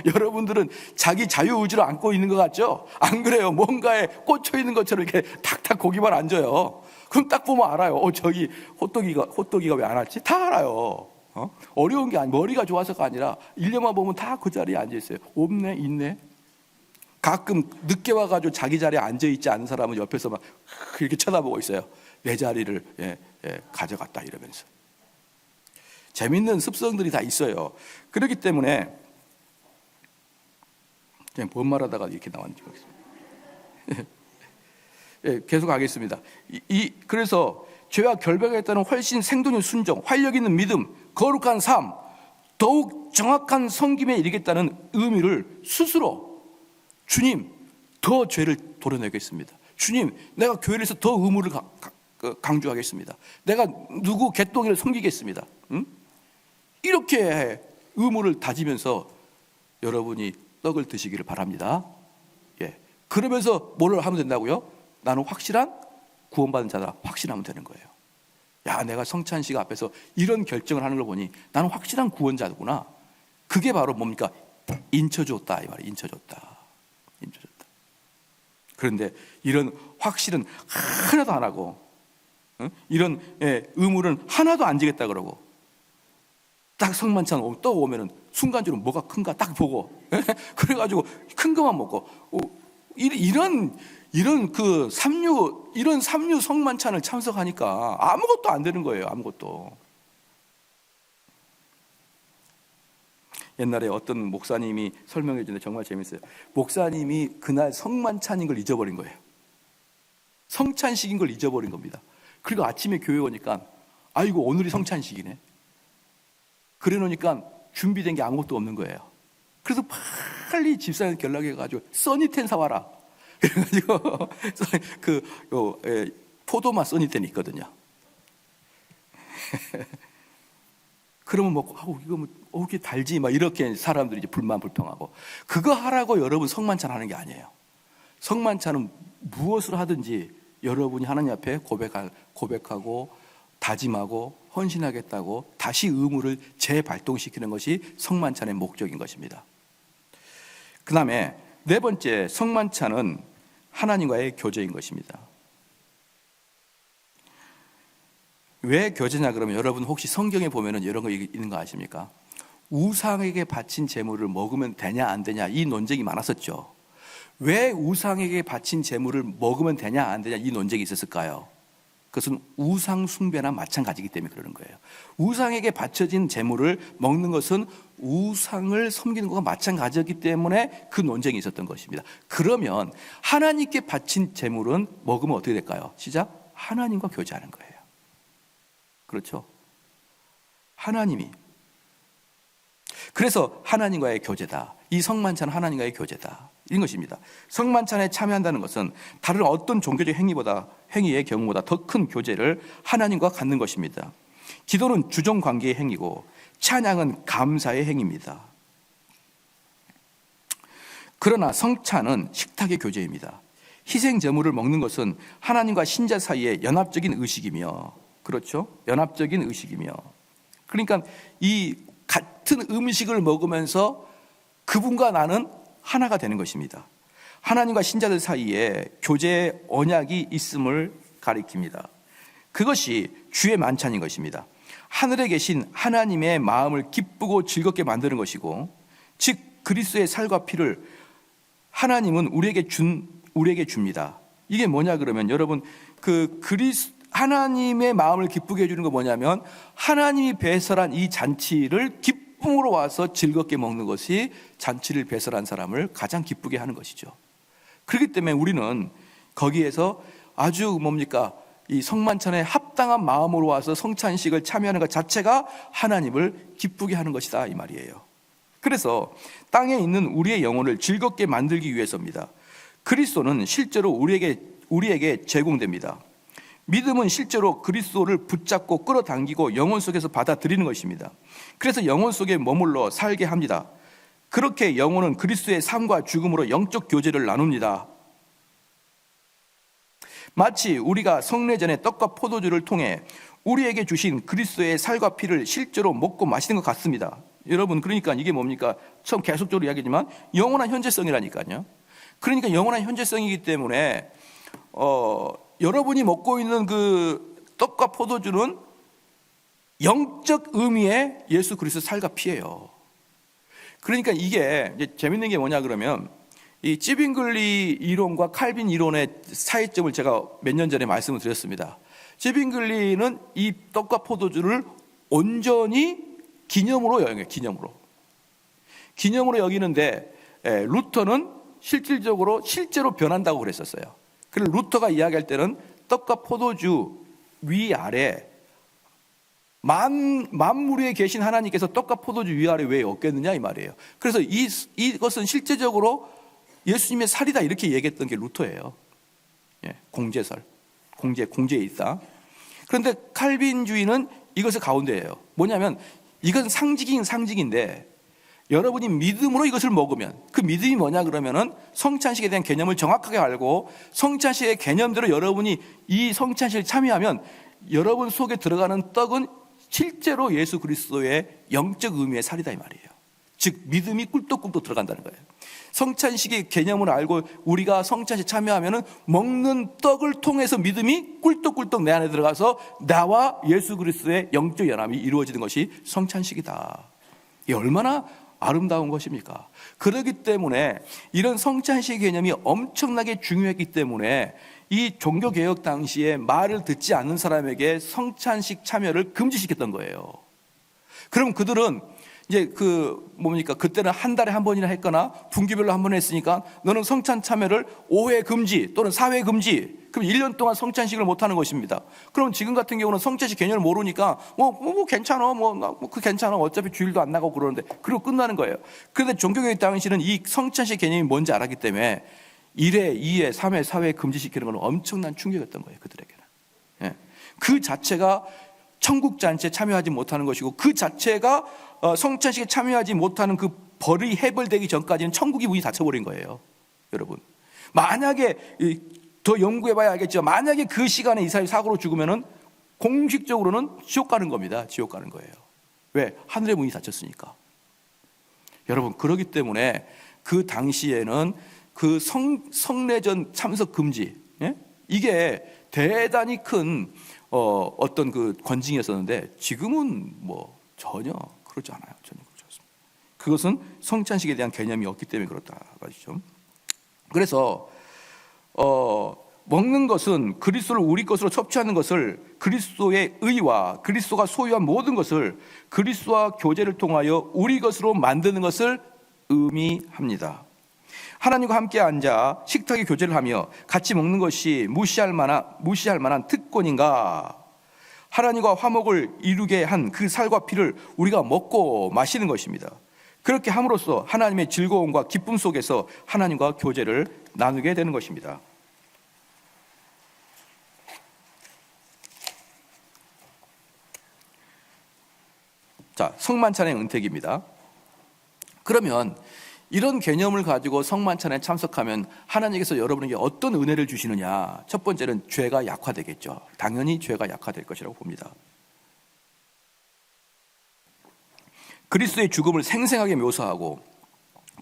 여러분들은 자기 자유의지로 앉고 있는 것 같죠? 안 그래요. 뭔가에 꽂혀 있는 것처럼 이렇게 탁탁 거기만 앉아요. 그럼 딱 보면 알아요. 저기 호떡이가 왜 안 왔지? 다 알아요. 어려운 게 머리가 좋아서가 아니라 일년만 보면 다 그 자리에 앉아 있어요. 없네, 있네. 가끔 늦게 와가지고 자기 자리에 앉아 있지 않은 사람은 옆에서 막 이렇게 쳐다보고 있어요. 내 자리를 가져갔다 이러면서. 재밌는 습성들이 다 있어요. 그렇기 때문에 그냥 뭔 말하다가 이렇게 나왔는지 모르겠습니다. 계속 하겠습니다. 그래서 죄와 결백에 따른 훨씬 생동한 순종, 활력 있는 믿음, 거룩한 삶, 더욱 정확한 섬김에 이르겠다는 의미를 스스로 주님, 더 죄를 도려내겠습니다. 주님, 내가 교회에서 더 의무를 강조하겠습니다. 내가 누구 개똥이를 섬기겠습니다. 이렇게 의무를 다지면서 여러분이 떡을 드시기를 바랍니다. 그러면서 뭘 하면 된다고요? 나는 확실한 구원받은 자다. 확신하면 되는 거예요. 야, 내가 성찬식 앞에서 이런 결정을 하는 걸 보니 나는 확실한 구원자구나. 그게 바로 뭡니까? 인쳐줬다 이 말이에요. 인쳐줬다. 그런데 이런 확실은 하나도 안 하고, 이런 의무는 하나도 안 지겠다 그러고, 딱 성만찬 떠오면은 순간적으로 뭐가 큰가 딱 보고, 그래가지고 큰 것만 먹고, 이런 그 삼류 성만찬을 참석하니까 아무것도 안 되는 거예요. 아무것도. 옛날에 어떤 목사님이 설명해 주는데 정말 재밌어요. 목사님이 그날 성만찬인 걸 잊어버린 거예요. 성찬식인 걸 잊어버린 겁니다. 그리고 아침에 교회 오니까 아이고 오늘이 성찬식이네. 그래 놓으니까 준비된 게 아무것도 없는 거예요. 그래서 빨리 집사님한테 연락해가지고 써니텐 사와라. 그래가지고 포도맛 써니텐이 있거든요. 그러면 먹고 이거 이게 달지 막 이렇게 사람들이 이제 불평하고, 그거 하라고 여러분 성만찬 하는 게 아니에요. 성만찬은 무엇을 하든지 여러분이 하나님 앞에 고백하고 다짐하고 헌신하겠다고 다시 의무를 재발동시키는 것이 성만찬의 목적인 것입니다. 그 다음에 네 번째, 성만찬은 하나님과의 교제인 것입니다. 왜 교제냐 그러면 여러분 혹시 성경에 보면은 이런 거 있는 거 아십니까? 우상에게 바친 제물을 먹으면 되냐 안 되냐 이 논쟁이 많았었죠. 왜 우상에게 바친 제물을 먹으면 되냐 안 되냐 이 논쟁이 있었을까요? 그것은 우상 숭배나 마찬가지이기 때문에 그러는 거예요. 우상에게 바쳐진 제물을 먹는 것은 우상을 섬기는 것과 마찬가지였기 때문에 그 논쟁이 있었던 것입니다. 그러면 하나님께 바친 제물은 먹으면 어떻게 될까요? 시작. 하나님과 교제하는 거예요. 그렇죠? 하나님이. 그래서 하나님과의 교제다. 이 성만찬은 하나님과의 교제다. 이런 것입니다. 성만찬에 참여한다는 것은 다른 어떤 종교적 행위의 경우보다 더 큰 교제를 하나님과 갖는 것입니다. 기도는 주종 관계의 행위고 찬양은 감사의 행위입니다. 그러나 성찬은 식탁의 교제입니다. 희생 제물을 먹는 것은 하나님과 신자 사이의 연합적인 의식이며, 그렇죠? 연합적인 의식이며, 그러니까 이 같은 음식을 먹으면서 그분과 나는 하나가 되는 것입니다. 하나님과 신자들 사이에 교제의 언약이 있음을 가리킵니다. 그것이 주의 만찬인 것입니다. 하늘에 계신 하나님의 마음을 기쁘고 즐겁게 만드는 것이고, 즉 그리스도의 살과 피를 하나님은 우리에게 줍니다. 이게 뭐냐 그러면 여러분, 하나님의 마음을 기쁘게 해주는 건 뭐냐면 하나님이 배설한 이 잔치를 기쁨으로 와서 즐겁게 먹는 것이 잔치를 배설한 사람을 가장 기쁘게 하는 것이죠. 그렇기 때문에 우리는 거기에서 아주 이 성만찬에 합당한 마음으로 와서 성찬식을 참여하는 것 자체가 하나님을 기쁘게 하는 것이다 이 말이에요. 그래서 땅에 있는 우리의 영혼을 즐겁게 만들기 위해서입니다. 그리스도는 실제로 우리에게 제공됩니다. 믿음은 실제로 그리스도를 붙잡고 끌어당기고 영혼 속에서 받아들이는 것입니다. 그래서 영혼 속에 머물러 살게 합니다. 그렇게 영혼은 그리스도의 삶과 죽음으로 영적 교제를 나눕니다. 마치 우리가 성례전에 떡과 포도주를 통해 우리에게 주신 그리스도의 살과 피를 실제로 먹고 마시는 것 같습니다. 여러분, 그러니까 이게 뭡니까? 처음 계속적으로 이야기하지만 영원한 현재성이라니까요. 그러니까 영원한 현재성이기 때문에 여러분이 먹고 있는 그 떡과 포도주는 영적 의미의 예수 그리스도 살과 피예요. 그러니까 이게 이제 재밌는 게 뭐냐 그러면 이 찌빙글리 이론과 칼빈 이론의 차이점을 제가 몇 년 전에 말씀을 드렸습니다. 찌빙글리는 이 떡과 포도주를 온전히 기념으로 여겨요. 기념으로 여기는데 루터는 실질적으로 실제로 변한다고 그랬었어요. 그래서 루터가 이야기할 때는 떡과 포도주 위아래 만물 위에 계신 하나님께서 떡과 포도주 위아래 왜 없겠느냐 이 말이에요. 그래서 이것은 실제적으로 예수님의 살이다 이렇게 얘기했던 게 루터예요. 공제설, 공제에 있다. 그런데 칼빈주의는 이것의 가운데예요. 뭐냐면 이건 상징이긴 상징인데 여러분이 믿음으로 이것을 먹으면 그 믿음이 뭐냐 그러면은 성찬식에 대한 개념을 정확하게 알고 성찬식의 개념대로 여러분이 이 성찬식에 참여하면 여러분 속에 들어가는 떡은 실제로 예수 그리스도의 영적 의미의 살이다 이 말이에요. 즉 믿음이 꿀떡꿀떡 들어간다는 거예요. 성찬식의 개념을 알고 우리가 성찬식 참여하면은 먹는 떡을 통해서 믿음이 꿀떡꿀떡 내 안에 들어가서 나와 예수 그리스도의 영적 연합이 이루어지는 것이 성찬식이다. 이게 얼마나 아름다운 것입니까? 그렇기 때문에 이런 성찬식 개념이 엄청나게 중요했기 때문에 이 종교개혁 당시에 말을 듣지 않는 사람에게 성찬식 참여를 금지시켰던 거예요. 그럼 그들은 이제 그때는 한 달에 한 번이나 했거나 분기별로 한 번 했으니까 너는 성찬 참여를 5회 금지 또는 4회 금지. 그럼 1년 동안 성찬식을 못 하는 것입니다. 그럼 지금 같은 경우는 성찬식 개념을 모르니까 괜찮아. 괜찮아. 어차피 주일도 안 나가고 그러는데 그리고 끝나는 거예요. 그런데 종교개혁 당시는 이 성찬식 개념이 뭔지 알았기 때문에 1회, 2회, 3회, 4회 금지시키는 건 엄청난 충격이었던 거예요. 그들에게는. 그 자체가 천국 잔치에 참여하지 못하는 것이고 그 자체가 성찬식에 참여하지 못하는 그 벌이 해벌되기 전까지는 천국이 문이 닫혀버린 거예요. 여러분, 만약에 더 연구해봐야 알겠지만 만약에 그 시간에 이 사람이 사고로 죽으면은 공식적으로는 지옥 가는 겁니다. 지옥 가는 거예요. 왜? 하늘의 문이 닫혔으니까. 여러분, 그렇기 때문에 그 당시에는 그 성례전 참석 금지, 이게 대단히 큰 어떤 그 권징이었었는데 지금은 뭐 전혀 그렇지 않아요. 전혀 그렇지 않습니다. 그것은 성찬식에 대한 개념이 없기 때문에 그렇다 말이죠. 그래서 먹는 것은 그리스도를 우리 것으로 섭취하는 것을 그리스도의 의와 그리스도가 소유한 모든 것을 그리스도와 교제를 통하여 우리 것으로 만드는 것을 의미합니다. 하나님과 함께 앉아 식탁에 교제를 하며 같이 먹는 것이 무시할 만한 특권인가? 하나님과 화목을 이루게 한 그 살과 피를 우리가 먹고 마시는 것입니다. 그렇게 함으로써 하나님의 즐거움과 기쁨 속에서 하나님과 교제를 나누게 되는 것입니다. 자, 성만찬의 은택입니다. 그러면 이런 개념을 가지고 성만찬에 참석하면 하나님께서 여러분에게 어떤 은혜를 주시느냐? 첫 번째는 죄가 약화되겠죠. 당연히 죄가 약화될 것이라고 봅니다. 그리스도의 죽음을 생생하게 묘사하고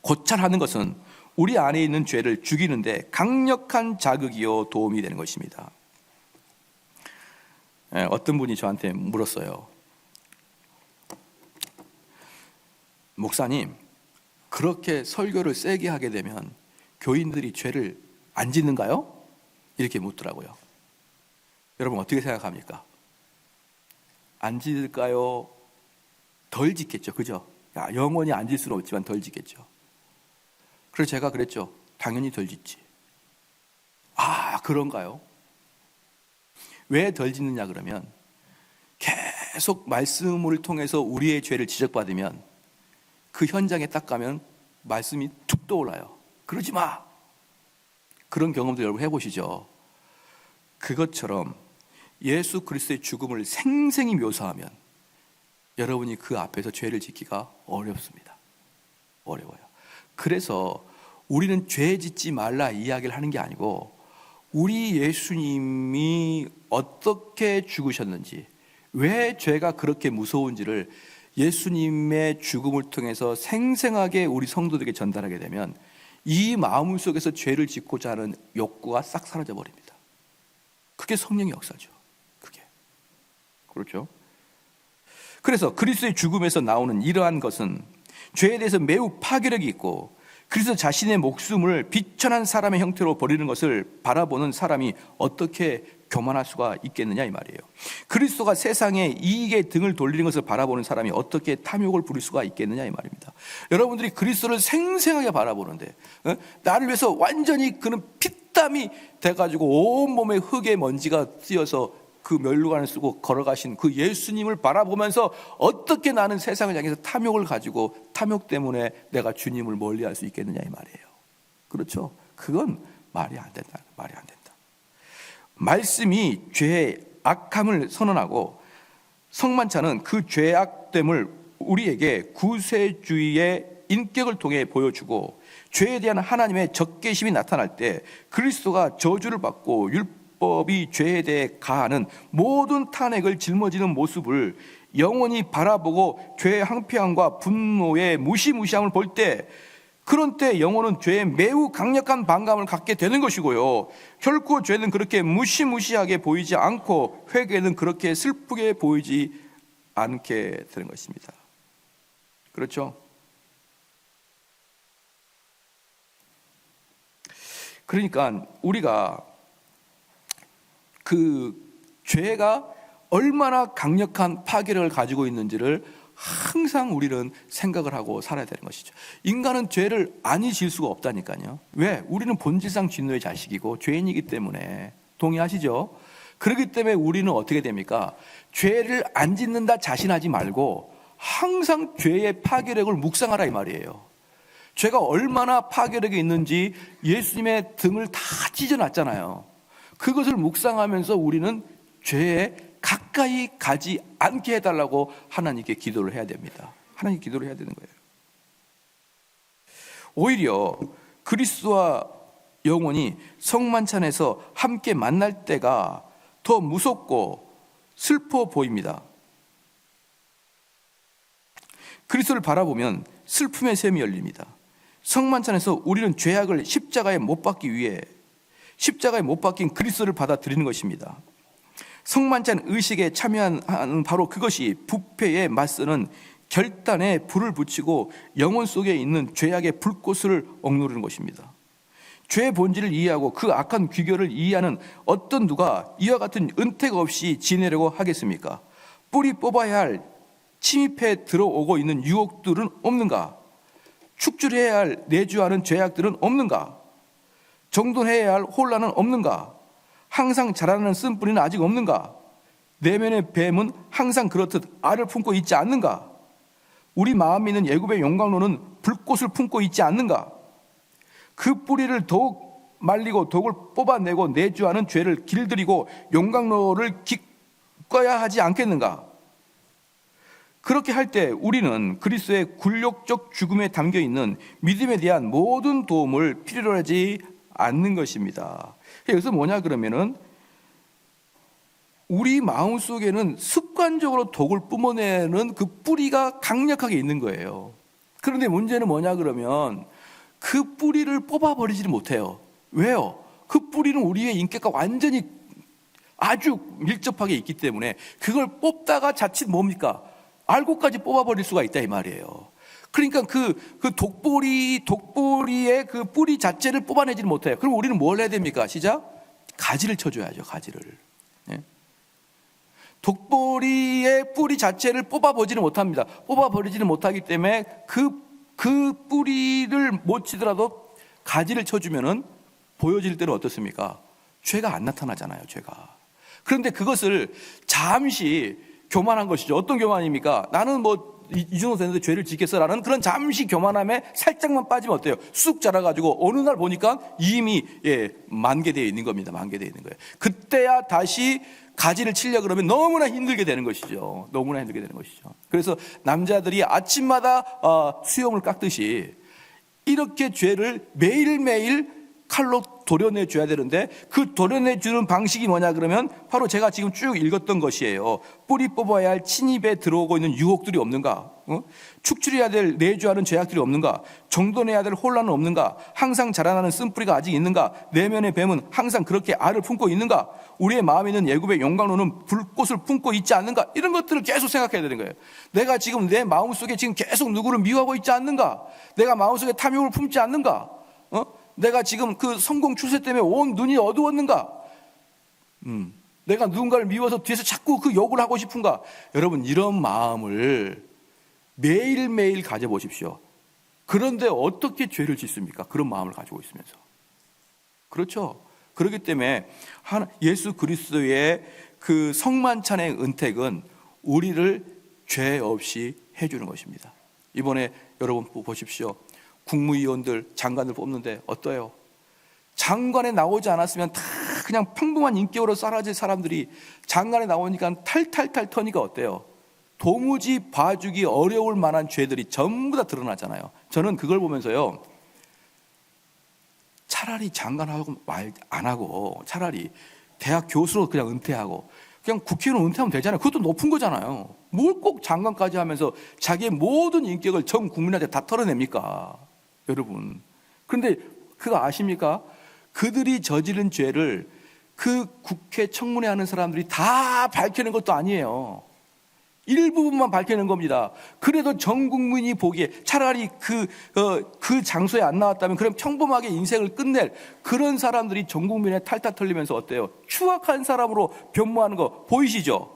고찰하는 것은 우리 안에 있는 죄를 죽이는데 강력한 자극이요 도움이 되는 것입니다. 어떤 분이 저한테 물었어요. 목사님, 그렇게 설교를 세게 하게 되면 교인들이 죄를 안 짓는가요? 이렇게 묻더라고요. 여러분 어떻게 생각합니까? 안 짓을까요? 덜 짓겠죠. 그죠? 영원히 안 짓 수는 없지만 덜 짓겠죠. 그래서 제가 그랬죠. 당연히 덜 짓지. 아, 그런가요? 왜 덜 짓느냐 그러면 계속 말씀을 통해서 우리의 죄를 지적받으면 그 현장에 딱 가면 말씀이 툭 떠올라요. 그러지 마. 그런 경험도 여러분 해보시죠. 그것처럼 예수 그리스도의 죽음을 생생히 묘사하면 여러분이 그 앞에서 죄를 짓기가 어렵습니다. 어려워요. 그래서 우리는 죄 짓지 말라 이야기를 하는 게 아니고 우리 예수님이 어떻게 죽으셨는지, 왜 죄가 그렇게 무서운지를 예수님의 죽음을 통해서 생생하게 우리 성도들에게 전달하게 되면 이 마음 속에서 죄를 짓고자 하는 욕구가 싹 사라져 버립니다. 그게 성령의 역사죠. 그게. 그렇죠? 그래서 그리스도의 죽음에서 나오는 이러한 것은 죄에 대해서 매우 파괴력이 있고 그리스도 자신의 목숨을 비천한 사람의 형태로 버리는 것을 바라보는 사람이 어떻게 교만할 수가 있겠느냐 이 말이에요. 그리스도가 세상에 이익에 등을 돌리는 것을 바라보는 사람이 어떻게 탐욕을 부릴 수가 있겠느냐 이 말입니다. 여러분들이 그리스도를 생생하게 바라보는데 나를 위해서 완전히 그는 피땀이 돼가지고 온몸에 흙에 먼지가 쓰여서 그 면류관을 쓰고 걸어가신 그 예수님을 바라보면서 어떻게 나는 세상을 향해서 탐욕을 가지고 탐욕 때문에 내가 주님을 멀리할 수 있겠느냐 이 말이에요. 그렇죠? 그건 말이 안 된다. 말이 안 된다. 말씀이 죄의 악함을 선언하고 성만찬은 그 죄악됨을 우리에게 구세주의의 인격을 통해 보여주고 죄에 대한 하나님의 적개심이 나타날 때 그리스도가 저주를 받고 율법이 죄에 대해 가하는 모든 탄핵을 짊어지는 모습을 영원히 바라보고 죄의 항폐함과 분노의 무시무시함을 볼 때, 그런 때 영혼은 죄에 매우 강력한 반감을 갖게 되는 것이고요, 결코 죄는 그렇게 무시무시하게 보이지 않고 회개는 그렇게 슬프게 보이지 않게 되는 것입니다. 그렇죠? 그러니까 우리가 그 죄가 얼마나 강력한 파괴력을 가지고 있는지를 항상 우리는 생각을 하고 살아야 되는 것이죠. 인간은 죄를 아니 지을 수가 없다니까요. 왜? 우리는 본질상 진노의 자식이고 죄인이기 때문에. 동의하시죠? 그렇기 때문에 우리는 어떻게 됩니까? 죄를 안 짓는다 자신하지 말고 항상 죄의 파괴력을 묵상하라 이 말이에요. 죄가 얼마나 파괴력이 있는지 예수님의 등을 다 찢어놨잖아요. 그것을 묵상하면서 우리는 죄에 가까이 가지 않게 해달라고 하나님께 기도를 해야 됩니다. 하나님께 기도를 해야 되는 거예요. 오히려 그리스도와 영혼이 성만찬에서 함께 만날 때가 더 무섭고 슬퍼 보입니다. 그리스도를 바라보면 슬픔의 샘이 열립니다. 성만찬에서 우리는 죄악을 십자가에 못 박기 위해 십자가에 못 박힌 그리스도를 받아들이는 것입니다. 성만찬 의식에 참여하는 바로 그것이 부패에 맞서는 결단에 불을 붙이고 영혼 속에 있는 죄악의 불꽃을 억누르는 것입니다. 죄의 본질을 이해하고 그 악한 귀결을 이해하는 어떤 누가 이와 같은 은택 없이 지내려고 하겠습니까? 뿌리 뽑아야 할 침입해 들어오고 있는 유혹들은 없는가? 축출해야 할 내주하는 죄악들은 없는가? 정돈해야 할 혼란은 없는가? 항상 자라나는 쓴뿌리는 아직 없는가? 내면의 뱀은 항상 그렇듯 알을 품고 있지 않는가? 우리 마음에 있는 애굽의 용광로는 불꽃을 품고 있지 않는가? 그 뿌리를 더욱 말리고 독을 뽑아내고 내주하는 죄를 길들이고 용광로를 기꺼야 하지 않겠는가? 그렇게 할 때 우리는 그리스도의 굴욕적 죽음에 담겨있는 믿음에 대한 모든 도움을 필요로 하지 않는 것입니다. 여기서 뭐냐 그러면은 우리 마음속에는 습관적으로 독을 뿜어내는 그 뿌리가 강력하게 있는 거예요. 그런데 문제는 뭐냐 그러면 그 뿌리를 뽑아버리지를 못해요. 왜요? 그 뿌리는 우리의 인격과 완전히 아주 밀접하게 있기 때문에 그걸 뽑다가 자칫 뭡니까? 알고까지 뽑아버릴 수가 있다 이 말이에요. 그러니까 그 독보리의 그 뿌리 자체를 뽑아내지는 못해요. 그럼 우리는 뭘 해야 됩니까? 시작? 가지를 쳐줘야죠. 가지를. 예? 독보리의 뿌리 자체를 뽑아보지는 못합니다. 뽑아버리지는 못하기 때문에 그 뿌리를 못 치더라도 가지를 쳐주면은 보여질 때는 어떻습니까? 죄가 안 나타나잖아요. 죄가. 그런데 그것을 잠시 교만한 것이죠. 어떤 교만입니까? 나는 뭐 이 정도 되는데 죄를 짓겠어라는 그런 잠시 교만함에 살짝만 빠지면 어때요? 쑥 자라가지고 어느 날 보니까 이미 만개되어 있는 겁니다. 만개되어 있는 거예요. 그때야 다시 가지를 치려 그러면 너무나 힘들게 되는 것이죠. 너무나 힘들게 되는 것이죠. 그래서 남자들이 아침마다 수염을 깎듯이 이렇게 죄를 매일매일 칼로 도려내 줘야 되는데, 그 도려내 주는 방식이 뭐냐 그러면 바로 제가 지금 쭉 읽었던 것이에요. 뿌리 뽑아야 할 친입에 들어오고 있는 유혹들이 없는가? 축출해야 될 내주하는 죄악들이 없는가? 정돈해야 될 혼란은 없는가? 항상 자라나는 쓴뿌리가 아직 있는가? 내면의 뱀은 항상 그렇게 알을 품고 있는가? 우리의 마음에 있는 애굽의 용광로는 불꽃을 품고 있지 않는가? 이런 것들을 계속 생각해야 되는 거예요. 내가 지금 내 마음속에 지금 계속 누구를 미워하고 있지 않는가? 내가 마음속에 탐욕을 품지 않는가? 내가 지금 그 성공 추세 때문에 온 눈이 어두웠는가? 내가 누군가를 미워서 뒤에서 자꾸 그 욕을 하고 싶은가? 여러분, 이런 마음을 매일매일 가져보십시오. 그런데 어떻게 죄를 짓습니까? 그런 마음을 가지고 있으면서. 그렇죠. 그렇기 때문에 예수 그리스도의 그 성만찬의 은택은 우리를 죄 없이 해주는 것입니다. 이번에 여러분 보십시오. 국무위원들, 장관들 뽑는데 어때요? 장관에 나오지 않았으면 다 그냥 평범한 인격으로 사라질 사람들이 장관에 나오니까 탈탈탈 터니까 어때요? 도무지 봐주기 어려울 만한 죄들이 전부 다 드러나잖아요. 저는 그걸 보면서요, 차라리 장관하고 말 안 하고 차라리 대학 교수로 그냥 은퇴하고 그냥 국회의원 은퇴하면 되잖아요. 그것도 높은 거잖아요. 뭘 꼭 장관까지 하면서 자기의 모든 인격을 전 국민한테 다 털어냅니까? 여러분, 그런데 그거 아십니까? 그들이 저지른 죄를 그 국회 청문회 하는 사람들이 다 밝혀낸 것도 아니에요. 일부분만 밝혀낸 겁니다. 그래도 전 국민이 보기에 차라리 그 장소에 안 나왔다면 그럼 평범하게 인생을 끝낼 그런 사람들이 전 국민에 탈탈 털리면서 어때요? 추악한 사람으로 변모하는 거 보이시죠?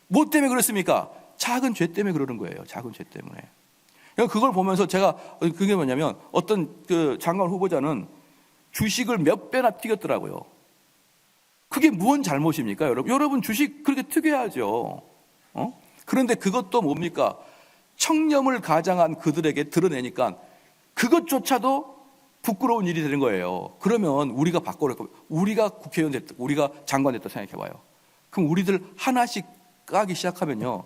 뭐 때문에 그렇습니까? 작은 죄 때문에 그러는 거예요. 작은 죄 때문에. 그걸 보면서 제가, 그게 뭐냐면 어떤 그 장관 후보자는 주식을 몇 배나 튀겼더라고요. 그게 무슨 잘못입니까, 여러분? 여러분 주식 그렇게 튀겨야죠. 그런데 그것도 뭡니까? 청렴을 가장한 그들에게 드러내니까 그것조차도 부끄러운 일이 되는 거예요. 그러면 우리가 바꿔놓고, 우리가 국회의원 됐다, 우리가 장관 됐다 생각해봐요. 그럼 우리들 하나씩 까기 시작하면요,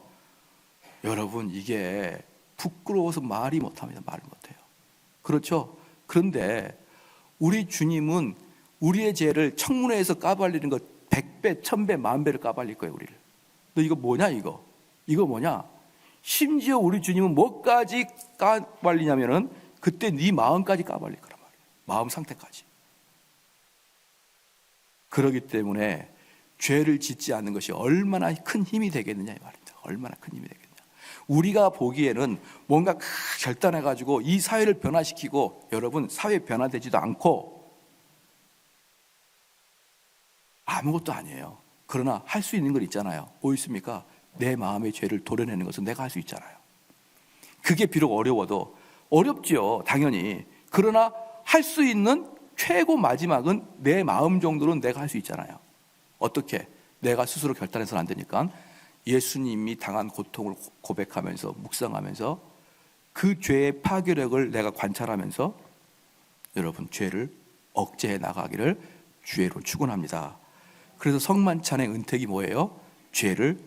여러분, 이게 부끄러워서 말이 못합니다. 말을 못해요. 그렇죠? 그런데 우리 주님은 우리의 죄를 청문회에서 까발리는 거 100배, 1000배, 10,000배를 까발릴 거예요. 우리를. 너 이거 뭐냐 이거? 이거 뭐냐? 심지어 우리 주님은 뭐까지 까발리냐면은 그때 네 마음까지 까발릴 거란 말이에요. 마음 상태까지. 그렇기 때문에 죄를 짓지 않는 것이 얼마나 큰 힘이 되겠느냐 이 말입니다. 얼마나 큰 힘이 되겠느냐. 우리가 보기에는 뭔가 결단해가지고 이 사회를 변화시키고, 여러분, 사회 변화되지도 않고 아무것도 아니에요. 그러나 할 수 있는 건 있잖아요. 뭐 있습니까? 내 마음의 죄를 도려내는 것은 내가 할 수 있잖아요. 그게 비록 어려워도, 어렵지요, 당연히. 그러나 할 수 있는 최고 마지막은 내 마음 정도는 내가 할 수 있잖아요. 어떻게? 내가 스스로 결단해서는 안 되니까 예수님이 당한 고통을 고백하면서, 묵상하면서 그 죄의 파괴력을 내가 관찰하면서 여러분, 죄를 억제해 나가기를 주의로 축원합니다. 그래서 성만찬의 은택이 뭐예요? 죄를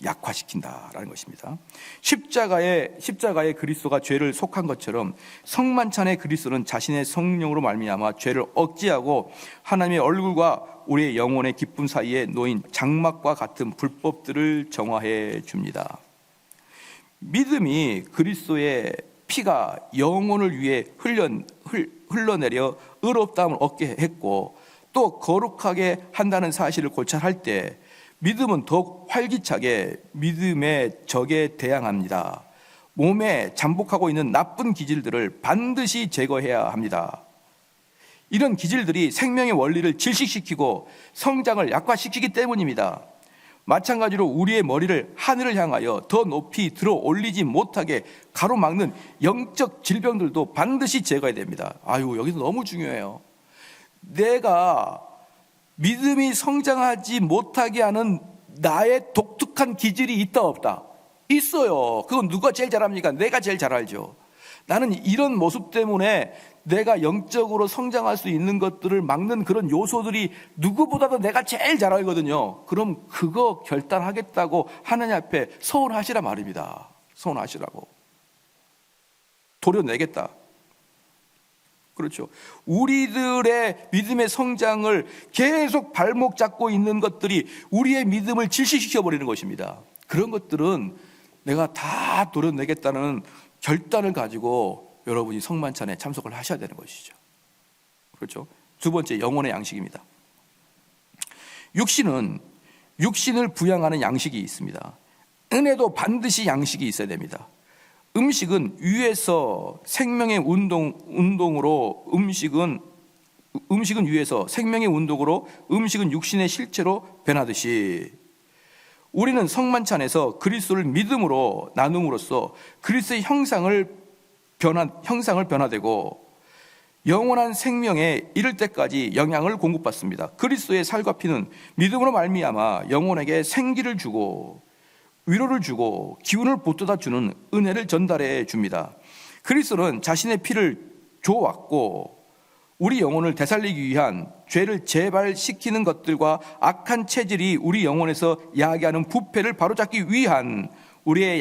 약화시킨다라는 것입니다. 십자가의 그리스도가 죄를 속한 것처럼 성만찬의 그리스도는 자신의 성령으로 말미암아 죄를 억제하고 하나님의 얼굴과 우리의 영혼의 기쁨 사이에 놓인 장막과 같은 불법들을 정화해 줍니다. 믿음이 그리스도의 피가 영혼을 위해 흘러내려 의롭다함을 얻게 했고 또 거룩하게 한다는 사실을 고찰할 때 믿음은 더욱 활기차게 믿음의 적에 대항합니다. 몸에 잠복하고 있는 나쁜 기질들을 반드시 제거해야 합니다. 이런 기질들이 생명의 원리를 질식시키고 성장을 약화시키기 때문입니다. 마찬가지로 우리의 머리를 하늘을 향하여 더 높이 들어 올리지 못하게 가로막는 영적 질병들도 반드시 제거해야 됩니다. 여기서 너무 중요해요. 내가 믿음이 성장하지 못하게 하는 나의 독특한 기질이 있다 없다? 있어요. 그건 누가 제일 잘합니까? 내가 제일 잘 알죠. 나는 이런 모습 때문에 내가 영적으로 성장할 수 있는 것들을 막는 그런 요소들이 누구보다도 내가 제일 잘 알거든요. 그럼 그거 결단하겠다고 하나님 앞에 서운하시라 말입니다. 서운하시라고. 도려내겠다. 그렇죠. 우리들의 믿음의 성장을 계속 발목 잡고 있는 것들이 우리의 믿음을 질식시켜버리는 것입니다. 그런 것들은 내가 다 도려내겠다는 결단을 가지고 여러분이 성만찬에 참석을 하셔야 되는 것이죠. 그렇죠. 두 번째, 영혼의 양식입니다. 육신을 부양하는 양식이 있습니다. 은혜도 반드시 양식이 있어야 됩니다. 음식은 위에서 생명의 운동으로 음식은 위에서 생명의 운동으로 음식은 육신의 실체로 변하듯이 우리는 성만찬에서 그리스도를 믿음으로 나눔으로써 그리스도의 형상을 변화되고 영원한 생명에 이를 때까지 영향을 공급받습니다. 그리스도의 살과 피는 믿음으로 말미암아 영혼에게 생기를 주고 위로를 주고 기운을 보태다 주는 은혜를 전달해 줍니다. 그리스도는 자신의 피를 줘왔고 우리 영혼을 되살리기 위한 죄를 재발시키는 것들과 악한 체질이 우리 영혼에서 야기하는 부패를 바로잡기 위한 우리의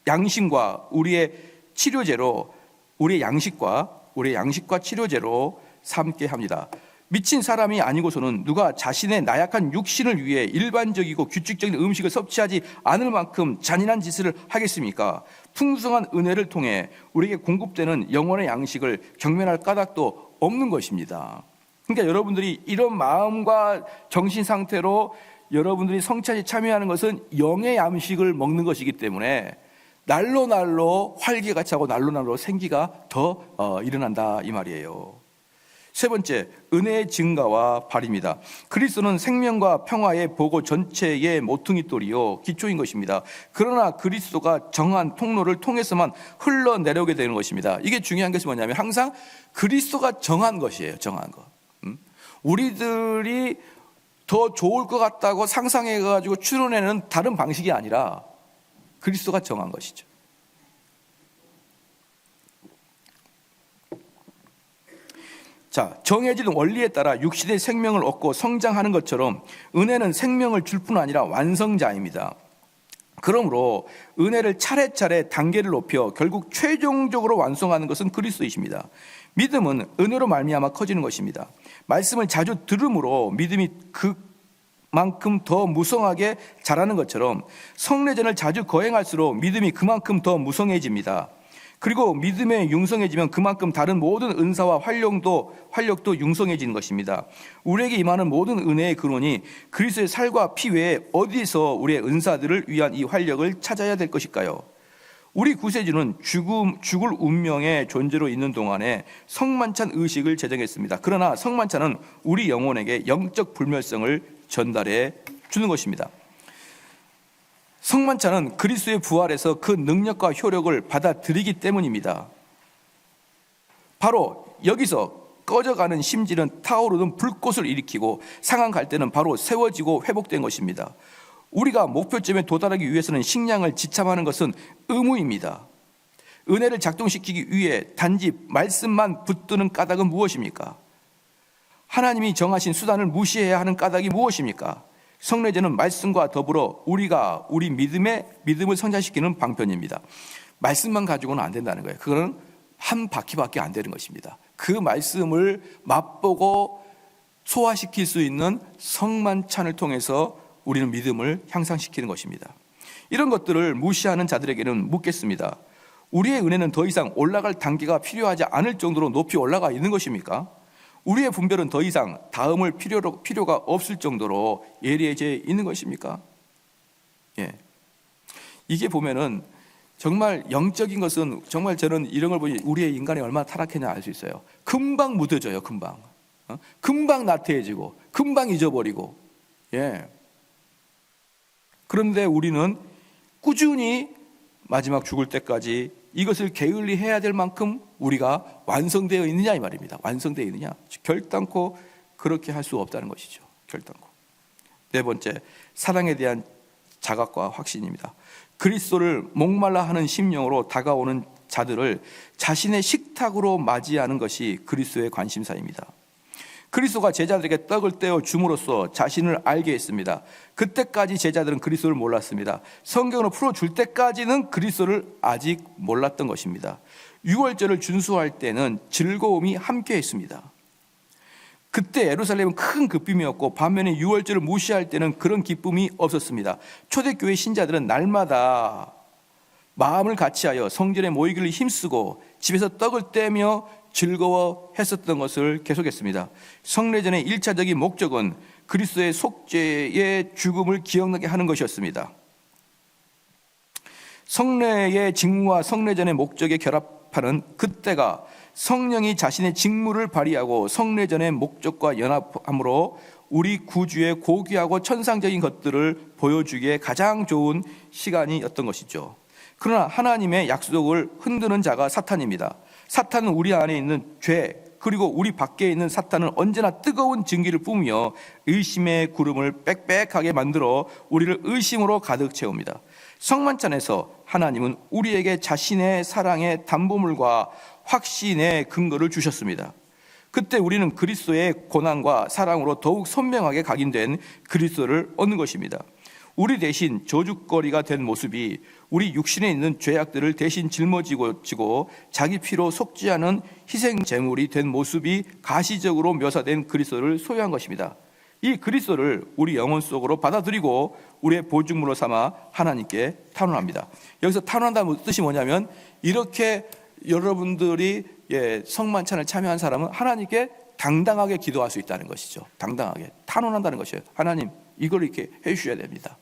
양심과 우리의 치료제로 우리의 양식과 치료제로 삼게 합니다. 미친 사람이 아니고서는 누가 자신의 나약한 육신을 위해 일반적이고 규칙적인 음식을 섭취하지 않을 만큼 잔인한 짓을 하겠습니까? 풍성한 은혜를 통해 우리에게 공급되는 영혼의 양식을 경멸할 까닭도 없는 것입니다. 그러니까 여러분들이 이런 마음과 정신 상태로 여러분들이 성찬에 참여하는 것은 영의 양식을 먹는 것이기 때문에 날로 활기가 차고 날로 생기가 더 일어난다 이 말이에요. 세 번째, 은혜의 증가와 발입니다. 그리스도는 생명과 평화의 보고 전체의 모퉁이돌이요 기초인 것입니다. 그러나 그리스도가 정한 통로를 통해서만 흘러내려오게 되는 것입니다. 이게 중요한 것이 뭐냐면 항상 그리스도가 정한 것이에요. 정한 것. 우리들이 더 좋을 것 같다고 상상해가지고 추론해내는 다른 방식이 아니라 그리스도가 정한 것이죠. 자, 정해진 원리에 따라 육신의 생명을 얻고 성장하는 것처럼 은혜는 생명을 줄 뿐 아니라 완성자입니다. 그러므로 은혜를 차례차례 단계를 높여 결국 최종적으로 완성하는 것은 그리스도이십니다. 믿음은 은혜로 말미암아 커지는 것입니다. 말씀을 자주 들음으로 믿음이 그만큼 더 무성하게 자라는 것처럼 성례전을 자주 거행할수록 믿음이 그만큼 더 무성해집니다. 그리고 믿음에 융성해지면 그만큼 다른 모든 은사와 활력도 융성해지는 것입니다. 우리에게 임하는 모든 은혜의 근원이 그리스도의 살과 피 외에 어디서 우리의 은사들을 위한 이 활력을 찾아야 될 것일까요? 우리 구세주는 죽을 운명의 존재로 있는 동안에 성만찬 의식을 제정했습니다. 그러나 성만찬은 우리 영혼에게 영적 불멸성을 전달해 주는 것입니다. 성만찬은 그리스도의 부활에서 그 능력과 효력을 받아들이기 때문입니다. 바로 여기서 꺼져가는 심지는 타오르는 불꽃을 일으키고 상한 갈대는 바로 세워지고 회복된 것입니다. 우리가 목표점에 도달하기 위해서는 식량을 지참하는 것은 의무입니다. 은혜를 작동시키기 위해 단지 말씀만 붙드는 까닭은 무엇입니까? 하나님이 정하신 수단을 무시해야 하는 까닭이 무엇입니까? 성례제는 말씀과 더불어 우리가 우리 믿음을 성장시키는 방편입니다. 말씀만 가지고는 안 된다는 거예요. 그거는 한 바퀴밖에 안 되는 것입니다. 그 말씀을 맛보고 소화시킬 수 있는 성만찬을 통해서 우리는 믿음을 향상시키는 것입니다. 이런 것들을 무시하는 자들에게는 묻겠습니다. 우리의 은혜는 더 이상 올라갈 단계가 필요하지 않을 정도로 높이 올라가 있는 것입니까? 우리의 분별은 더 이상 다음을 필요가 없을 정도로 예리해져 있는 것입니까? 예. 이게 보면은 정말 영적인 것은 정말 저는 이런 걸 보니 우리의 인간이 얼마나 타락했냐 알 수 있어요. 금방 무뎌져요, 금방. 금방 나태해지고, 금방 잊어버리고. 예. 그런데 우리는 꾸준히 마지막 죽을 때까지 이것을 게을리 해야 될 만큼 우리가 완성되어 있느냐 이 말입니다. 완성되어 있느냐? 결단코 그렇게 할 수 없다는 것이죠. 결단코. 네 번째, 사랑에 대한 자각과 확신입니다. 그리스도를 목말라 하는 심령으로 다가오는 자들을 자신의 식탁으로 맞이하는 것이 그리스도의 관심사입니다. 그리스도가 제자들에게 떡을 떼어 줌으로써 자신을 알게 했습니다. 그때까지 제자들은 그리스도를 몰랐습니다. 성경으로 풀어줄 때까지는 그리스도를 아직 몰랐던 것입니다. 유월절을 준수할 때는 즐거움이 함께 했습니다. 그때 예루살렘은 큰 기쁨이었고 반면에 유월절을 무시할 때는 그런 기쁨이 없었습니다. 초대교회 신자들은 날마다 마음을 같이하여 성전에 모이기를 힘쓰고 집에서 떡을 떼며 즐거워했었던 것을 계속했습니다. 성례전의 1차적인 목적은 그리스도의 속죄의 죽음을 기억나게 하는 것이었습니다. 성례의 직무와 성례전의 목적에 결합하는 그때가 성령이 자신의 직무를 발휘하고 성례전의 목적과 연합함으로 우리 구주의 고귀하고 천상적인 것들을 보여주기에 가장 좋은 시간이었던 것이죠. 그러나 하나님의 약속을 흔드는 자가 사탄입니다. 사탄은 우리 안에 있는 죄, 그리고 우리 밖에 있는 사탄은 언제나 뜨거운 증기를 뿜으며 의심의 구름을 빽빽하게 만들어 우리를 의심으로 가득 채웁니다. 성만찬에서 하나님은 우리에게 자신의 사랑의 담보물과 확신의 근거를 주셨습니다. 그때 우리는 그리스도의 고난과 사랑으로 더욱 선명하게 각인된 그리스도를 얻는 것입니다. 우리 대신 저주거리가 된 모습이 우리 육신에 있는 죄악들을 대신 짊어지고 자기 피로 속죄하는 희생 제물이 된 모습이 가시적으로 묘사된 그리스도를 소유한 것입니다. 이 그리스도를 우리 영혼 속으로 받아들이고 우리의 보증물로 삼아 하나님께 탄원합니다. 여기서 탄원한다는 뜻이 뭐냐면 이렇게 여러분들이 성만찬을 참여한 사람은 하나님께 당당하게 기도할 수 있다는 것이죠. 당당하게 탄원한다는 것이에요. 하나님 이걸 이렇게 해주셔야 됩니다.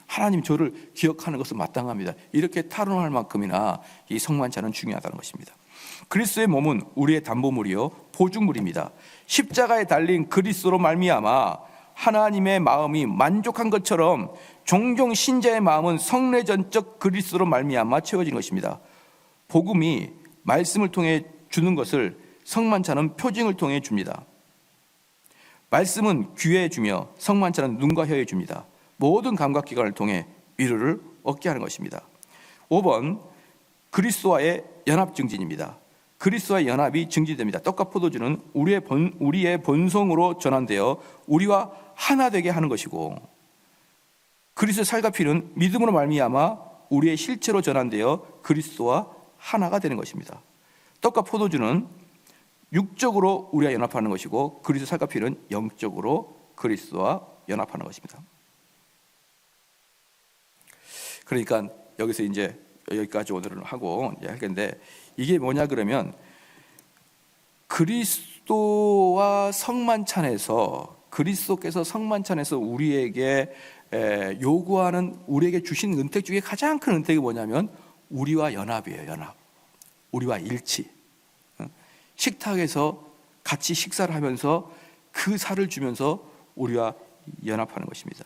하나님 저를 기억하는 것은 마땅합니다. 이렇게 탄원할 만큼이나 이 성만찬은 중요하다는 것입니다. 그리스도의 몸은 우리의 담보물이요 보증물입니다. 십자가에 달린 그리스도로 말미암아 하나님의 마음이 만족한 것처럼 종종 신자의 마음은 성례전적 그리스도로 말미암아 채워진 것입니다. 복음이 말씀을 통해 주는 것을 성만찬은 표징을 통해 줍니다. 말씀은 귀에 주며 성만찬은 눈과 혀에 줍니다. 모든 감각기관을 통해 위로를 얻게 하는 것입니다. 5번 그리스도와의 연합 증진입니다. 그리스도와의 연합이 증진됩니다. 떡과 포도주는 우리의 본성으로 전환되어 우리와 하나 되게 하는 것이고 그리스도의 살과 피는 믿음으로 말미암아 우리의 실체로 전환되어 그리스도와 하나가 되는 것입니다. 떡과 포도주는 육적으로 우리와 연합하는 것이고 그리스도의 살과 피는 영적으로 그리스도와 연합하는 것입니다. 그러니까 여기서 이제 여기까지 오늘은 하고 이제 할 건데 이게 뭐냐 그러면 그리스도와 성만찬에서 그리스도께서 성만찬에서 우리에게 요구하는 우리에게 주신 은택 중에 가장 큰 은택이 뭐냐면 우리와 연합이에요. 연합. 우리와 일치. 식탁에서 같이 식사를 하면서 그 살을 주면서 우리와 연합하는 것입니다.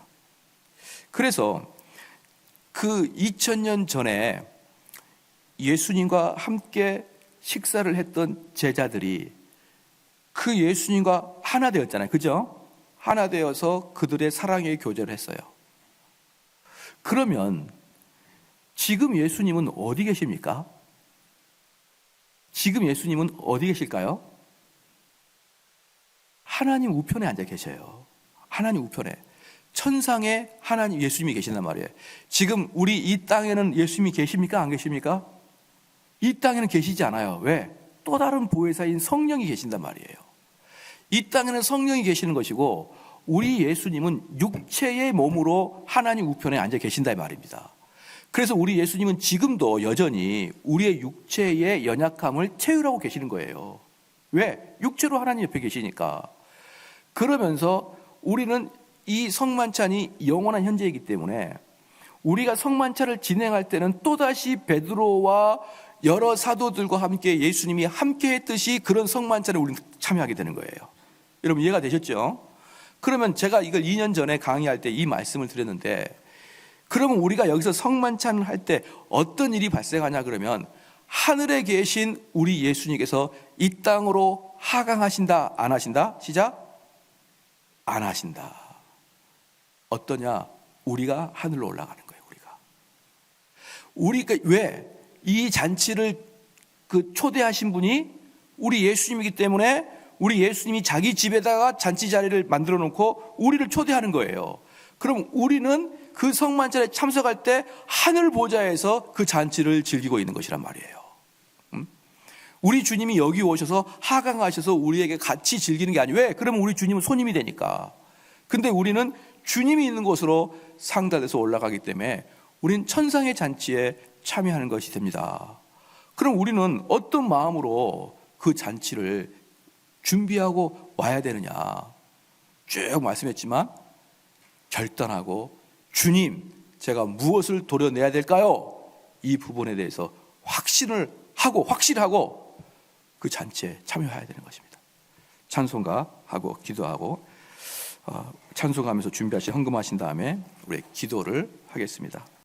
그래서 그 2000년 전에 예수님과 함께 식사를 했던 제자들이 그 예수님과 하나 되었잖아요. 그죠? 하나 되어서 그들의 사랑의 교제를 했어요. 그러면 지금 예수님은 어디 계십니까? 지금 예수님은 어디 계실까요? 하나님 우편에 앉아 계셔요. 하나님 우편에. 천상에 하나님 예수님이 계신단 말이에요. 지금 우리 이 땅에는 예수님이 계십니까? 안 계십니까? 이 땅에는 계시지 않아요. 왜? 또 다른 보혜사인 성령이 계신단 말이에요. 이 땅에는 성령이 계시는 것이고 우리 예수님은 육체의 몸으로 하나님 우편에 앉아 계신다 이 말입니다. 그래서 우리 예수님은 지금도 여전히 우리의 육체의 연약함을 채우라고 계시는 거예요. 왜? 육체로 하나님 옆에 계시니까. 그러면서 우리는 이 성만찬이 영원한 현재이기 때문에 우리가 성만찬을 진행할 때는 또다시 베드로와 여러 사도들과 함께 예수님이 함께 했듯이 그런 성만찬에 우리는 참여하게 되는 거예요. 여러분 이해가 되셨죠? 그러면 제가 이걸 2년 전에 강의할 때 이 말씀을 드렸는데 그러면 우리가 여기서 성만찬을 할 때 어떤 일이 발생하냐 그러면 하늘에 계신 우리 예수님께서 이 땅으로 하강하신다 안 하신다? 시작! 안 하신다. 어떠냐? 우리가 하늘로 올라가는 거예요. 우리가 왜 이 잔치를 초대하신 분이 우리 예수님이기 때문에 우리 예수님이 자기 집에다가 잔치 자리를 만들어 놓고 우리를 초대하는 거예요. 그럼 우리는 그 성만찬에 참석할 때 하늘 보좌에서 그 잔치를 즐기고 있는 것이란 말이에요. 우리 주님이 여기 오셔서 하강하셔서 우리에게 같이 즐기는 게 아니에요. 왜? 그러면 우리 주님은 손님이 되니까. 근데 우리는 주님이 있는 곳으로 상달돼서 올라가기 때문에 우리는 천상의 잔치에 참여하는 것이 됩니다. 그럼 우리는 어떤 마음으로 그 잔치를 준비하고 와야 되느냐? 쭉 말씀했지만 결단하고 주님, 제가 무엇을 도려내야 될까요? 이 부분에 대해서 확실하고 그 잔치에 참여해야 되는 것입니다. 찬송가하고 기도하고 찬송하면서 준비하신 헌금하신 다음에 우리 기도를 하겠습니다.